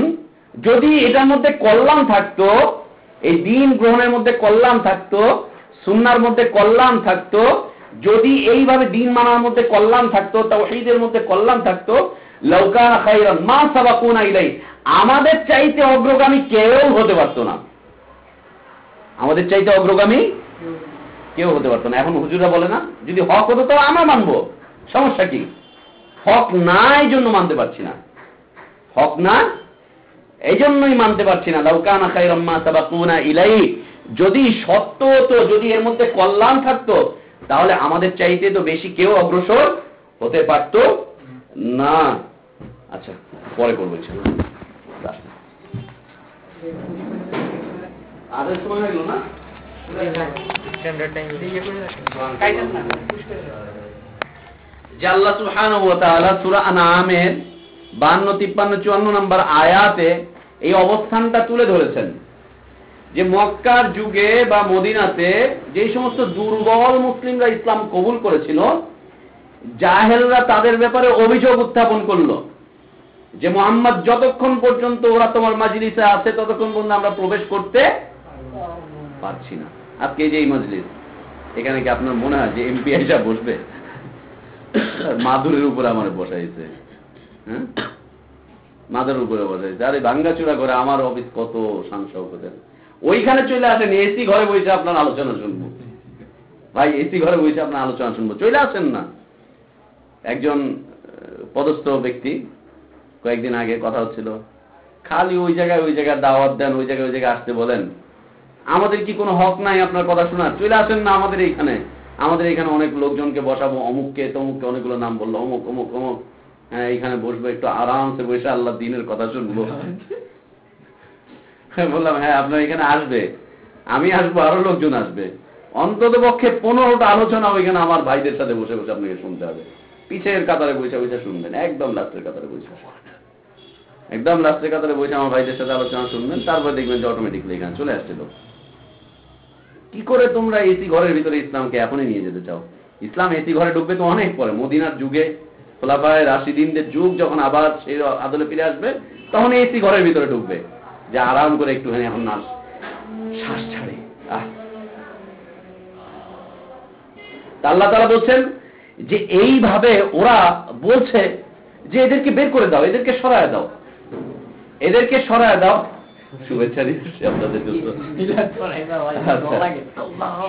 যদি এটার মধ্যে কল্যাণ থাকতো, এই দ্বীন গ্রহণের মধ্যে কল্যাণ থাকতো, সুন্নাহর মধ্যে কল্যাণ থাকতো, যদি এইভাবে দ্বীন মানার মধ্যে কল্যাণ থাকতো, তাওহীদের মধ্যে কল্যাণ থাকতো, লাউ কানা খায়রান মা সাবাকুনা ইলাইহি, আমাদের চাইতে অগ্রগামী কেউ হতে পারতো না, আমাদের চাইতে অগ্রগামী কেউ হতে পারতো না। এখন হুজুররা বলে না, যদি হক হতো তো আমরা মানবো, সমস্যা কি? হক না, এই জন্য মানতে পারছি না, হক না এই জন্যই মানতে পারছি না। লাউ কানা খায়রাম মা সাবাকুনা ইলাইহি, যদি সত্য হতো, যদি এর মধ্যে কল্যাণ থাকতো, তাহলে আমাদের চাইতে তো বেশি কেউ অগ্রসর হতে পারতো না। আচ্ছা, পরে করবো ইনশাআল্লাহ। আদের সময় হয়ে গেল না? যে আল্লাহ সুবহানাহু ওয়া তাআলা সূরা আনআমের 52, 53, 54 নম্বর আয়াতে এই অবস্থানটা তুলে ধরেছেন যে মক্কার যুগে বা মদিনাতে যে সমস্ত দুর্বল মুসলিমরা ইসলাম কবুল করেছিল, জাহেলরা তাদের ব্যাপারে অভিযোগ উত্থাপন করলো যে মুহাম্মদ যতক্ষণ পর্যন্ত ওরা তোমার মাজলিসে আছে ততক্ষণ পর্যন্ত আমরা প্রবেশ করতে পারছি না। আজকে এই যে এই মজলিস, এখানে কি আপনার মনে হয় যে এমপি এসে বসবে? মাদুরের উপরে আমার বসাইছে, হ্যাঁ, মাদুরের উপরে বসাইছে। আরে ভাঙ্গাচুরা করে আমার অফিস কত সাংসদ, ওইখানে চলে আসেন, এসি ঘরে বসে আপনার আলোচনা শুনবো। ভাই এসি ঘরে বসে আপনার আলোচনা শুনবো, চলে আসেন না। একজন পদস্থ ব্যক্তি কয়েকদিন আগে কথা হচ্ছিল, খালি ওই জায়গায় দাওয়াত দেন, ওই জায়গায় আসতে বলেন, আমাদের কি কোনো হক নাই আপনার কথা শোনার? চলে আসেন না আমাদের এইখানে অনেক লোকজনকে বসাবো, অমুককে তমুককে, অনেকগুলো নাম বললো, অমুক অমুক অমুক, হ্যাঁ এইখানে বসবো, একটু আরামসে বসে আল্লাহ দ্বীনের কথা শুনবো। বললাম হ্যাঁ আপনার এখানে আসবে, আমি আসবো, আরো লোকজন আসবে, অন্তত পক্ষে 15টা আলোচনা ওইখানে আমার ভাইদের সাথে বসে বসে আপনাকে শুনতে হবে। পিছের কাতারে বসে শুনবেন, একদম লাস্টের কাতারে বসে আমার ভাইদের সাথে আলোচনা শুনবেন, তারপর দেখবেন যে অটোমেটিকলি এখানে চলে আসছিল। কি করে তোমরা এসি ঘরের ভিতরে ইসলামকে এখনই নিয়ে যেতে চাও? ইসলাম এসি ঘরে ঢুকবে তো অনেক পরে, মদিনার যুগে, খোলাফায়ে রাশিদিনদের যুগ যখন আবার সেই আদলে ফিরে আসবে, তখন এসি ঘরের ভিতরে ঢুকবে, যে আরাম করে একটুখানি এখন না শ্বাস ছাড়ে। আল্লাহ তাআলা বলছেন যে এইভাবে ওরা বলছে যে এদেরকে বের করে দাও, এদেরকে সরায় দাও। শুভেচ্ছা দিচ্ছি আপনাদের জন্য,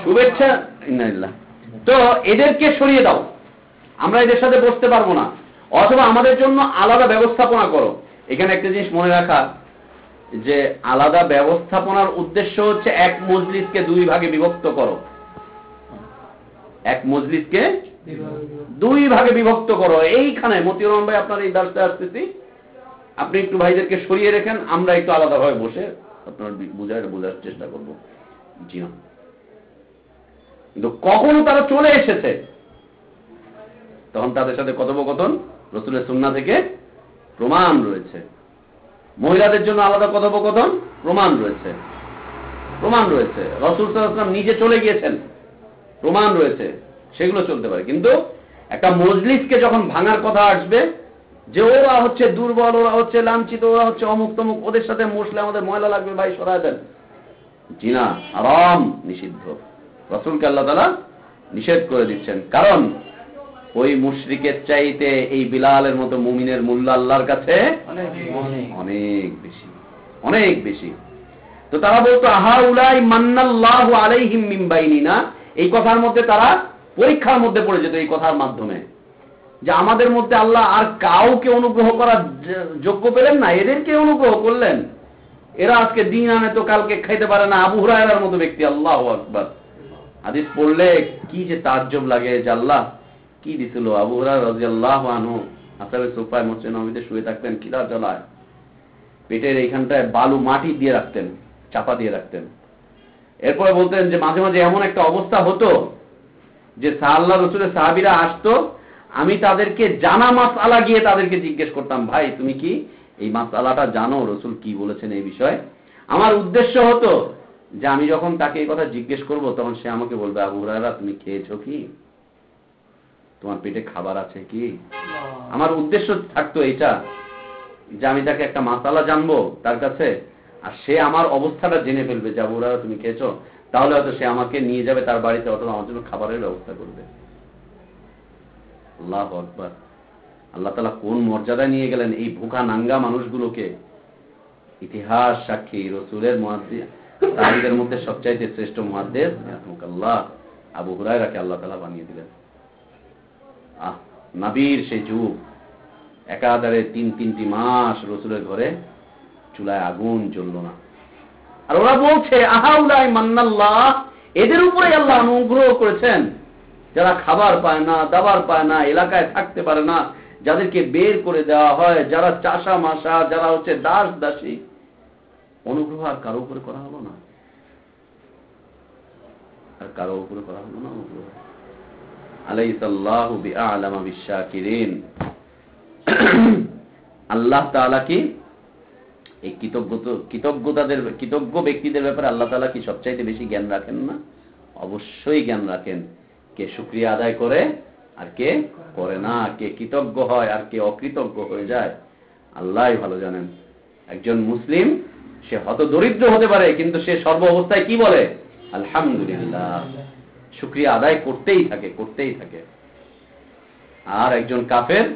শুভেচ্ছা। তো এদেরকে সরিয়ে দাও, আমরা এদের সাথে বসতে পারবো না, অথবা আমাদের জন্য আলাদা ব্যবস্থাপনা করো। এখানে একটা জিনিস মনে রাখা, যে আলাদা ব্যবস্থাপনার উদ্দেশ্য হচ্ছে এক মজলিসকে 2 ভাগে বিভক্ত করো, এক মজলিসকে 2 ভাগে বিভক্ত করো। এইখানে মতিউর রহমান ভাই আপনার এই দার্সে আসতেছি, আপনি একটু ভাইদেরকে সরিয়ে রেখেন, আমরা একটু আলাদাভাবে বসে আপনার বোঝার চেষ্টা করব। জি না, কিন্তু কখনো তারা চলে এসেছে, তখন তাদের সাথে কথোপকথন রাসূলের সুন্নাহ থেকে প্রমাণ রয়েছে। মহিলাদের জন্য আলাদা কথোপকথন প্রমাণ রয়েছে। রাসূল সাল্লাল্লাহু আলাইহি ওয়াসাল্লাম নিজে চলে গিয়েছেন, প্রমাণ রয়েছে, সেগুলো চলতে পারে। কিন্তু একটা মজলিসকে যখন ভাঙার কথা আসবে, যে ওরা হচ্ছে দুর্বল, ওরা হচ্ছে লাঞ্ছিত, ওরা হচ্ছে অমুক তমুক, ওদের সাথে বসলে আমাদের ময়লা লাগবে, ভাই সরায় দেন, জি না, হারাম, নিষিদ্ধ। রাসূলকে আল্লাহ তাআলা নিষেধ করে দিচ্ছেন, কারণ ওই মুশরিকের চাইতে এই বিলালের মতো মুমিনের মূল্য আল্লাহর কাছে অনেক বেশি। তো তারা বলতো আহাউলাই মান্নাল্লাহু আলাইহিম মিন বাইনিনা, এই কথার মধ্যে তারা পরীক্ষার মধ্যে পড়ে যেত, এই কথার মাধ্যমে, যে আমাদের মধ্যে আল্লাহ আর কাউকে অনুগ্রহ করার যোগ্য পেলেন না, এদেরকে অনুগ্রহ করলেন। এরা আজকে দিন আনে তো কালকে খাইতে পারে না, আবু হুরায়রার মতো ব্যক্তি। আল্লাহু আকবার। হাদিস পড়লে কি যে তাজ্জব লাগে, যে আল্লাহ কি দিছিল। আবু হুরায়রা রাদিয়াল্লাহু আনহু আসহাবে সুফায় মসজিদে নববীতে শুয়ে থাকতেন, খিদা জ্বালায়, পেটের এইখানটায় বালু মাটি দিয়ে রাখতেন, চাপা দিয়ে রাখতেন। এরপরে বলতেন যে মাঝে মাঝে এমন একটা অবস্থা হতো যে আল্লাহর রাসূলের সাহাবীরা আসতো, আমি তাদেরকে জানা মাসআলা গিয়ে তাদেরকে জিজ্ঞেস করতাম, ভাই তুমি কি এই মাসআলাটা জানো, রাসূল কি বলেছেন এই বিষয়ে? আমার উদ্দেশ্য হতো যে আমি যখন তাকে এই কথা জিজ্ঞেস করব, তখন সে আমাকে বলবে, আবু হুরায়রা তুমি খেয়েছো কি, তোমার পেটে খাবার আছে কি? আমার উদ্দেশ্য থাকতো এটা, যে আমি তাকে একটা মাসআলা জানবো তার কাছে, আর সে আমার অবস্থাটা জেনে ফেলবে যে আবু হুরায়রা তুমি খেয়েছো, তাহলে হয়তো সে আমাকে নিয়ে যাবে তার বাড়িতে, অথবা আমার জন্য খাবারের ব্যবস্থা করবে। আল্লাহু আকবার। আল্লাহ তাআলা কোন মর্যাদায় নিয়ে গেলেন এই ভুখা নাঙ্গা মানুষগুলোকে। ইতিহাস সাক্ষী, রাসূলের মুহাদ্দিস তাদের মধ্যে সবচাইতে শ্রেষ্ঠ মুহাদ্দিস আল্লাহ আবু হুরায়রাকে আল্লাহ তাআলা বানিয়ে দিলেন। নবীর সেই যুগ, একাধারে 3 মাস রাসূলের ঘরে চুলায় আগুন জ্বলল না। আর ওরা বলছে আহাউলাই মান্নাল্লাহ, এদের উপরে আল্লাহ অনুগ্রহ করেছেন, যারা খাবার পায় না, দাবার পায় না, এলাকায় থাকতে পারে না, যাদেরকে বের করে দেওয়া হয়, যারা চাষা মাসা, যারা হচ্ছে দাস দাসী, অনুগ্রহ আর কারো উপরে করা হলো না, অনুগ্রহ। আলাইসাল্লাহু বিআলামা বিশাকিরিন। আল্লাহ তাআলা কি এই কৃতজ্ঞ ব্যক্তিদের ব্যাপারে আল্লাহ তাআলা কি সবচাইতে বেশি জ্ঞান রাখেন না? অবশ্যই জ্ঞান রাখেন। কে শুকরিয়া আদায় করে আর কে করে না, কে কৃতজ্ঞ হয় আর কে অকৃতজ্ঞ হয়ে যায়, আল্লাহই ভালো জানেন। একজন মুসলিম সে হত দরিদ্র হতে পারে, কিন্তু সে সর্ব অবস্থায় কি বলে? আলহামদুলিল্লাহ, শুকরিয়া আদায় করতেই থাকে। আর একজন কাফের,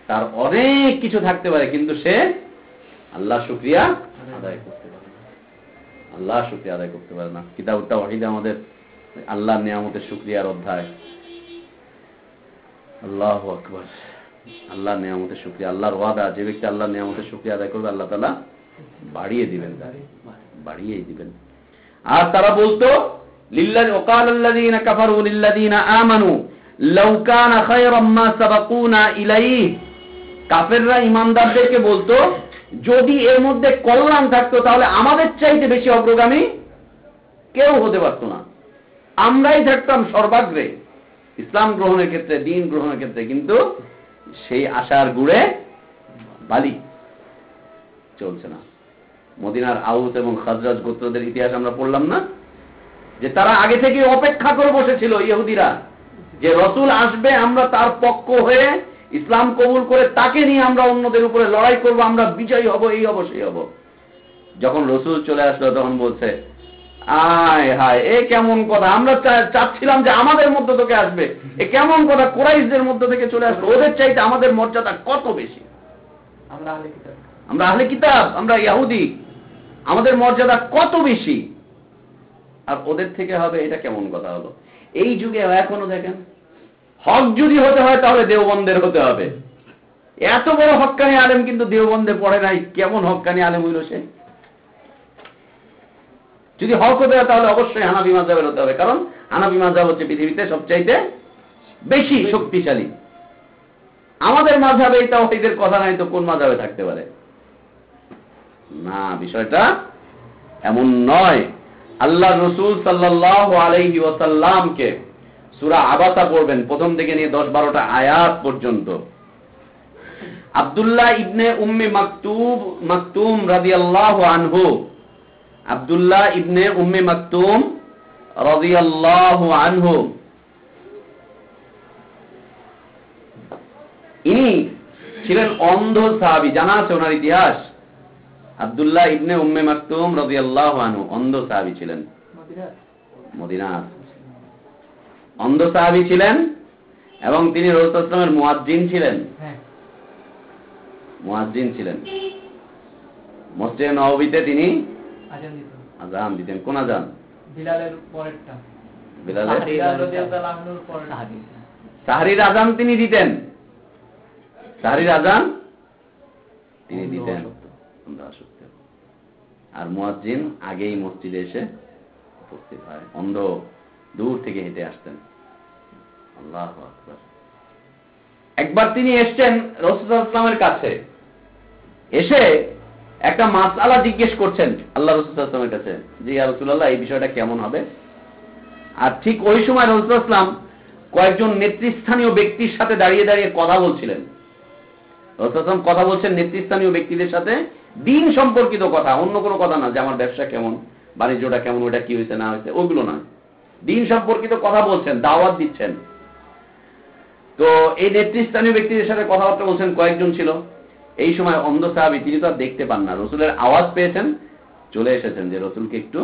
তার অনেক কিছু থাকতে পারে, কিন্তু সে আল্লাহ শুকরিয়া আদায় করতে পারে না। কিতাবুত তাওহীদে আমাদের আল্লাহর নিয়ামতের শুকরিয়ার অধ্যায়। আল্লাহু আকবার। আল্লাহর নিয়ামতের শুকরিয়া, আল্লাহর ওয়াদা, যে ব্যক্তি আল্লাহর নিয়ামতের শুকরিয়া আদায় করবে আল্লাহ তাআলা বাড়িয়ে দিবেন। আর তারা বলতো লিল্লাহি ওয়াকালাল্লাযীনা কাফারু লিল্লাযীনা আমানু লাউ কানা খায়রাম মা সাবাকুনা ইলাইহি। কাফেররা ঈমানদারদেরকে বলতো, যদি এর মধ্যে কল্যাণ থাকতো তাহলে আমাদের চাইতে বেশি অগ্রগামী কেউ হতে পারত না, আমরাই থাকতাম সর্বাগ্রে ইসলাম গ্রহণের ক্ষেত্রে, দ্বীন গ্রহণের ক্ষেত্রে। কিন্তু সেই আশার গুড়ে বালি চলছে না। মদিনার আউস এবং খাজরাজ গোত্রদের ইতিহাস আমরা পড়লাম না, যে তারা আগে থেকে অপেক্ষা করে বসেছিল ইহুদিরা, যে রসুল আসবে, আমরা তার পক্ষ হয়ে ইসলাম কবুল করে তাকে নিয়ে আমরা অন্যদের উপরে লড়াই করব, আমরা বিজয়ী হব, এই হব সেই হব। যখন রসুল চলে আসলো তখন বলছে, আয় হায়, এ কেমন কথা, আমরা চাচ্ছিলাম যে আমাদের মধ্য থেকে আসবে, এ কেমন কথা, কুরাইশদের মধ্য থেকে চলে আসবে, ওদের চাইতে আমাদের মর্যাদা কত বেশি, আমরা আহলে কিতাব, আমরা ইহুদি, আমাদের মর্যাদা কত বেশি, আর ওদের থেকে হবে, এটা কেমন কথা হলো। এই যুগে এখনো দেখেন, হক যদি হতে হয় তাহলে দেওবন্দের হতে হবে। এত বড় হক্কানি আলেম কিন্তু দেওবন্দে পড়ে নাই, কেমন হক্কানি আলেম হইল সে? যদি হক হতে হয় তাহলে অবশ্যই হানাফি মাযহাবের হতে হবে, কারণ হানাফি মাযহাব হচ্ছে পৃথিবীতে সবচাইতে বেশি শক্তিশালী। আমাদের মাযহাবে এই তাওহীদের কথা নাই তো কোন মাযহাবে থাকতে পারে? না, বিষয়টা এমন নয়। আল্লাহ রাসূল সাল্লাল্লাহু আলাইহি ওয়াসাল্লামকে সূরা আবাসা পড়বেন, প্রথম থেকে নিয়ে 10-12টা আয়াত পর্যন্ত। আব্দুল্লাহ ইবনে উম্মে মাকতুম রাদিয়াল্লাহু আনহু, আব্দুল্লাহ ইবনে উম্মে মাকতুম রাদিয়াল্লাহু আনহু, ইনি ছিলেন অন্ধ সাহাবী। জানা আছে ওনার ইতিহাস? আব্দুল্লাহ ইবনে উম্মে মাকতুম রাদিয়াল্লাহু আনহু অন্ধ সাহাবী ছিলেন, মদিনার অন্ধ সাহাবী ছিলেন, এবং তিনি রাসূল সাল্লাল্লাহু আলাইহি ওয়াসাল্লামের মুয়াজ্জিন ছিলেন। মসজিদে নববীতে তিনি আযান দিতেন। কোন আযান? বিলালের পরেরটা। বিলাল রাদিয়াল্লাহু আনহুর পরের সাহরির আযান তিনি দিতেন। সাহরির আযান তিনি দিতেন। আর মুয়াজ্জিন আগেই মসজিদে এসে উপস্থিত হয়। অন্ধ দূর থেকে হেঁটে আসতেন। আল্লাহু আকবার। একবার তিনি এসেছেন রাসূল সাল্লাল্লাহু আলাইহি ওয়াসাল্লামের কাছে, এসে একটা মাসআলা জিজ্ঞেস করছেন আল্লাহ রাসূল সাল্লাল্লাহু আলাইহি ওয়াসাল্লামের কাছে, যে ইয়া রাসূলুল্লাহ, এই বিষয়টা কেমন হবে? আর ঠিক ওই সময় রাসূল সাল্লাল্লাহু আলাইহি ওয়াসাল্লাম কয়েকজন নেতৃস্থানীয় ব্যক্তির সাথে দাঁড়িয়ে দাঁড়িয়ে কথা বলছিলেন। রাসূল সাল্লাল্লাহু আলাইহি ওয়াসাল্লাম কথা বলছেন নেতৃস্থানীয় ব্যক্তিদের সাথে, দিন সম্পর্কিত কথা, অন্য কোনো কথা না, যে আমার ব্যবসা কেমন, বাণিজ্যটা কেমন, ওটা কি হয়েছে না হয়েছে, ওগুলো না, দিন সম্পর্কিত কথা বলছেন, দাওয়াত দিচ্ছেন। তো এই নেতৃস্থানীয় ব্যক্তিদের সাথে কথাবার্তা বলছেন, কয়েকজন ছিল। এই সময় অন্ধ সাহাবী, তিনি তো আর দেখতে পান না, রসুলের আওয়াজ পেয়েছেন, চলে এসেছেন যে রসুলকে একটু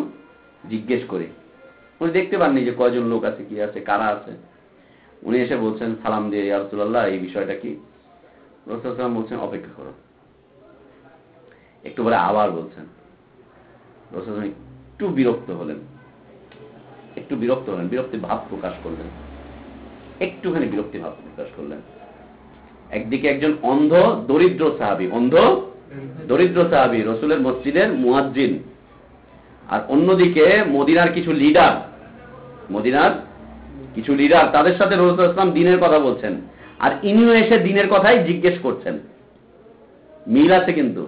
জিজ্ঞেস করি। উনি দেখতে পাননি যে কয়জন লোক আছে, কি আছে, কারা আছে। উনি এসে বলছেন সালাম দিয়ে, ইয়া রাসূলুল্লাহ, এই বিষয়টা কি? রাসূল সাল্লাল্লাহু আলাইহি ওয়াসাল্লাম বলছেন, অপেক্ষা করো। একটু পরে আবার বলছেন। রাসূল সাল্লাল্লাহু আলাইহি ওয়াসাল্লাম একটু বিরক্ত হলেন, বিরক্তি ভাব প্রকাশ করলেন, একটুখানি বিরক্তি ভাব প্রকাশ করলেন। একদিকে একজন অন্ধ দরিদ্র সাহাবী রসুলের মসজিদের মুয়াজ্জিন, আর অন্যদিকে মদিনার কিছু লিডার, তাদের সাথে রাসূল সাল্লাল্লাহু আলাইহি ওয়াসাল্লাম দ্বীনের কথা বলছেন, আর ইনিও এসে দ্বীনের কথাই জিজ্ঞেস করছেন। মিল আছে কিন্তু।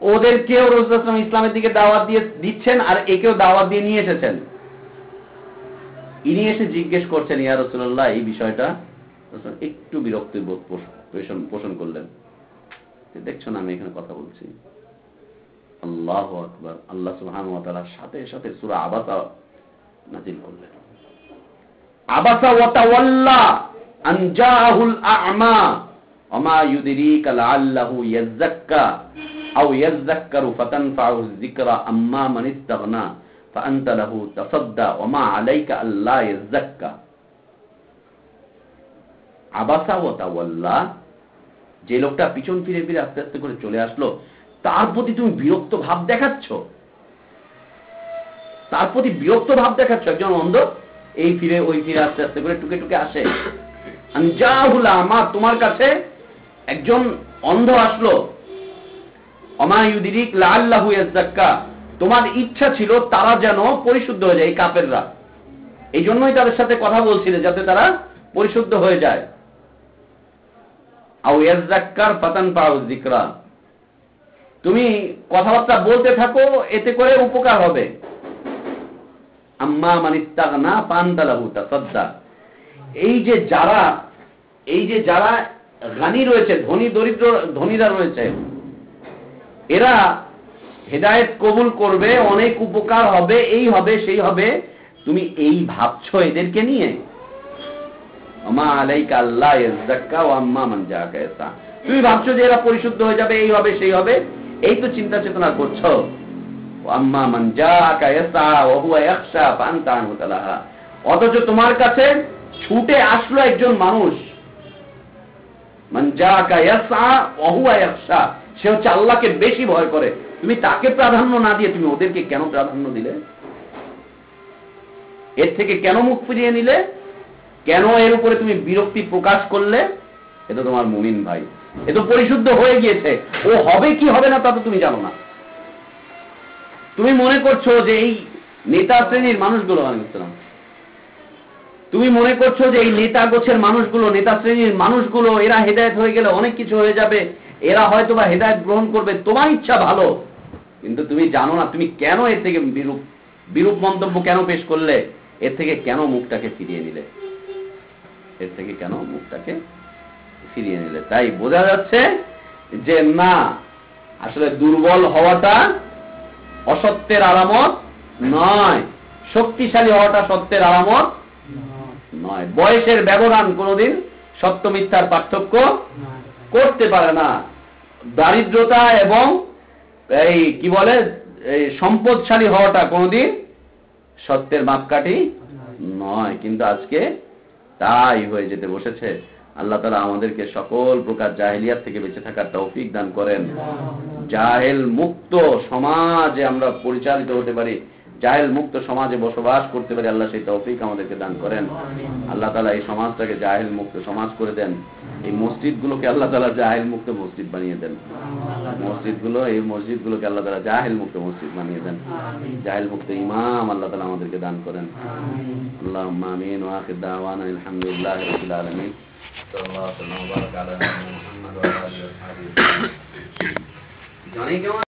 ওদেরকেও রাসূল সাল্লাল্লাহু আলাইহি ওয়াসাল্লাম ইসলামের দিকে দাওয়াত দিয়ে দিচ্ছেন, আর একেও দাওয়াত দিয়ে নিয়ে এসেছেন। ইনি এসে জিজ্ঞেস করছেন, ইয়া রাসূলুল্লাহ, এই বিষয়টা। একটু বিরক্তি বোধ পোষণ করলেন। দেখছো না আমি এখানে কথা বলছি। আল্লাহু আকবার। আল্লাহ সুবহানাহু ওয়া তাআলা সাথে সাথে সূরা আবাসা নাযিল করলেন। আবাসা ওয়া তাওয়াল্লা আন জাআহুল আ'মা ওয়া মা ইউদরিকা লাআল্লাহু ইয়াযাক্কা আও ইয়াযাক্কারু ফাতানফা'ুহু যিকরা আম্মা মান ইস্তাগনা ফাআনতা লাহু তাসাদ্দা ওয়া মা আলাইকা আল্লা ইয়াযাক্কা। আবাসা ওয়া তাওয়াল্লা, যে লোকটা পিছন ফিরে ফিরে আস্তে আস্তে করে চলে আসলো, তার প্রতি তুমি বিরক্ত ভাব দেখাচ্ছ, তার প্রতি বিরক্ত ভাব দেখাচ্ছ। একজন অন্ধ এই ফিরে ওই ফিরে আস্তে আস্তে করে টুকে টুকে আসে। আনজাহুল আমা, তোমার কাছে একজন অন্ধ আসলো। ওমা ইউদরিক লাআল্লাহু ইয়াযাক্কা, তোমার ইচ্ছা ছিল তারা যেন পরিশুদ্ধ হয়ে যায়, এই কাফেররা। এই জন্যই তাদের সাথে কথা বলছিলে যাতে তারা পরিশুদ্ধ হয়ে যায়। আও ইয়াযাক্কার ফাতানফা'ু যিকরা, তুমি কথাবার্তা বলতে থাকো, এতে করে উপকার হবে। আম্মা মান ইস্তাগনা ফাআনতা লাহু তাসাদ্দা, এই যে যারা গানি রয়েছে, ধনী দরিদ্র ধনীরা রয়েছে, এরা হেদায়েত কবুল করবে, অনেক উপকার হবে, এই হবে সেই হবে, তুমি এই ভাবছো এদেরকে নিয়ে। ওমা আলাইকা আল্লা ইয়াযাক্কা ওয়া আম্মা মান জাআকা ইয়াসা, তুমি ভাবছো যে এরা পরিশুদ্ধ হয়ে যাবে, এই হবে সেই হবে, এই তো চিন্তা চেতনা করছো। ওয়া আম্মা মান জাআকা ইয়াসা ওয়া হুয়া ইয়াখশা ফাআনতা আনহু তালাহা, অথচ তোমার কাছে ছুটে আসলো একজন মানুষ, মান জাআকা ইয়াসা ওয়া হুয়া ইয়াখশা, সে হচ্ছে আল্লাহকে বেশি ভয় করে, তুমি তাকে প্রাধান্য না দিয়ে তুমি ওদেরকে কেন প্রাধান্য দিলে? এর থেকে কেন মুখ ফিরিয়ে নিলে? কেন এর উপরে তুমি বিরক্তি প্রকাশ করলে? এ তো তোমার মুমিন ভাই, এ তো পরিশুদ্ধ হয়ে গিয়েছে, ও হবে কি হবে না তা তো তুমি জানো না। তুমি মনে করছো যে এই নেতা শ্রেণীর মানুষগুলো, তুমি মনে করছো যে এই নেতা গোছের মানুষগুলো, নেতা শ্রেণীর মানুষগুলো, এরা হেদায়েত হয়ে গেলে অনেক কিছু হয়ে যাবে, এরা হয়তো বা হেদায়েত গ্রহণ করবে, তোমার ইচ্ছা ভালো, কিন্তু তুমি জানো না তুমি কেন এর থেকে বিরূপ মন্তব্য কেন পেশ করলে, এর থেকে কেন মুখটাকে ফিরিয়ে নিলে, এর থেকে কেন মুখটাকে ফিরিয়ে নিলে। তাই বোঝা যাচ্ছে যে না, আসলে দুর্বল হওয়াটা অসত্যের আলামত নয়, শক্তিশালী হওয়াটা সত্যের আলামত নয়। বয়সের ব্যবধান কোনোদিন সত্য মিথ্যার পার্থক্য করতে পারে না। দারিদ্রতা এবং এই কি বলে এই সম্পদশালী হওয়াটা কোনোদিন সত্যের মাপকাঠি নয়। কিন্তু আজকে তাই হয়ে যেতে বসেছে। আল্লাহ তাআলা আমাদেরকে সকল প্রকার জাহেলিয়াত থেকে বেঁচে থাকার তৌফিক দান করেন। জাহেল মুক্ত সমাজে আমরা পরিচালিত হতে পারি, জাহেল মুক্ত সমাজে বসবাস করতে পারি, আল্লাহ সেই তৌফিক আমাদেরকে দান করেন। আল্লাহ তাআলা এই সমাজটাকে জাহেল মুক্ত সমাজ করে দেন। এই মসজিদগুলোকে আল্লাহ তাআলা জাহেল মুক্ত মসজিদ বানিয়ে দেন। এই মসজিদগুলোকে আল্লাহ তাআলা জাহেল মুক্ত মসজিদ বানিয়ে দেন। জাহেল মুক্ত ইমাম আল্লাহ তাআলা আমাদেরকে দান করেন। আল্লাহুম্মা আমিন ওয়া আখির দাওয়ানা আলহামদুলিল্লাহি রাব্বিল আলামিন। সাল্লাল্লাহু আলাইহি ওয়া সাল্লাম।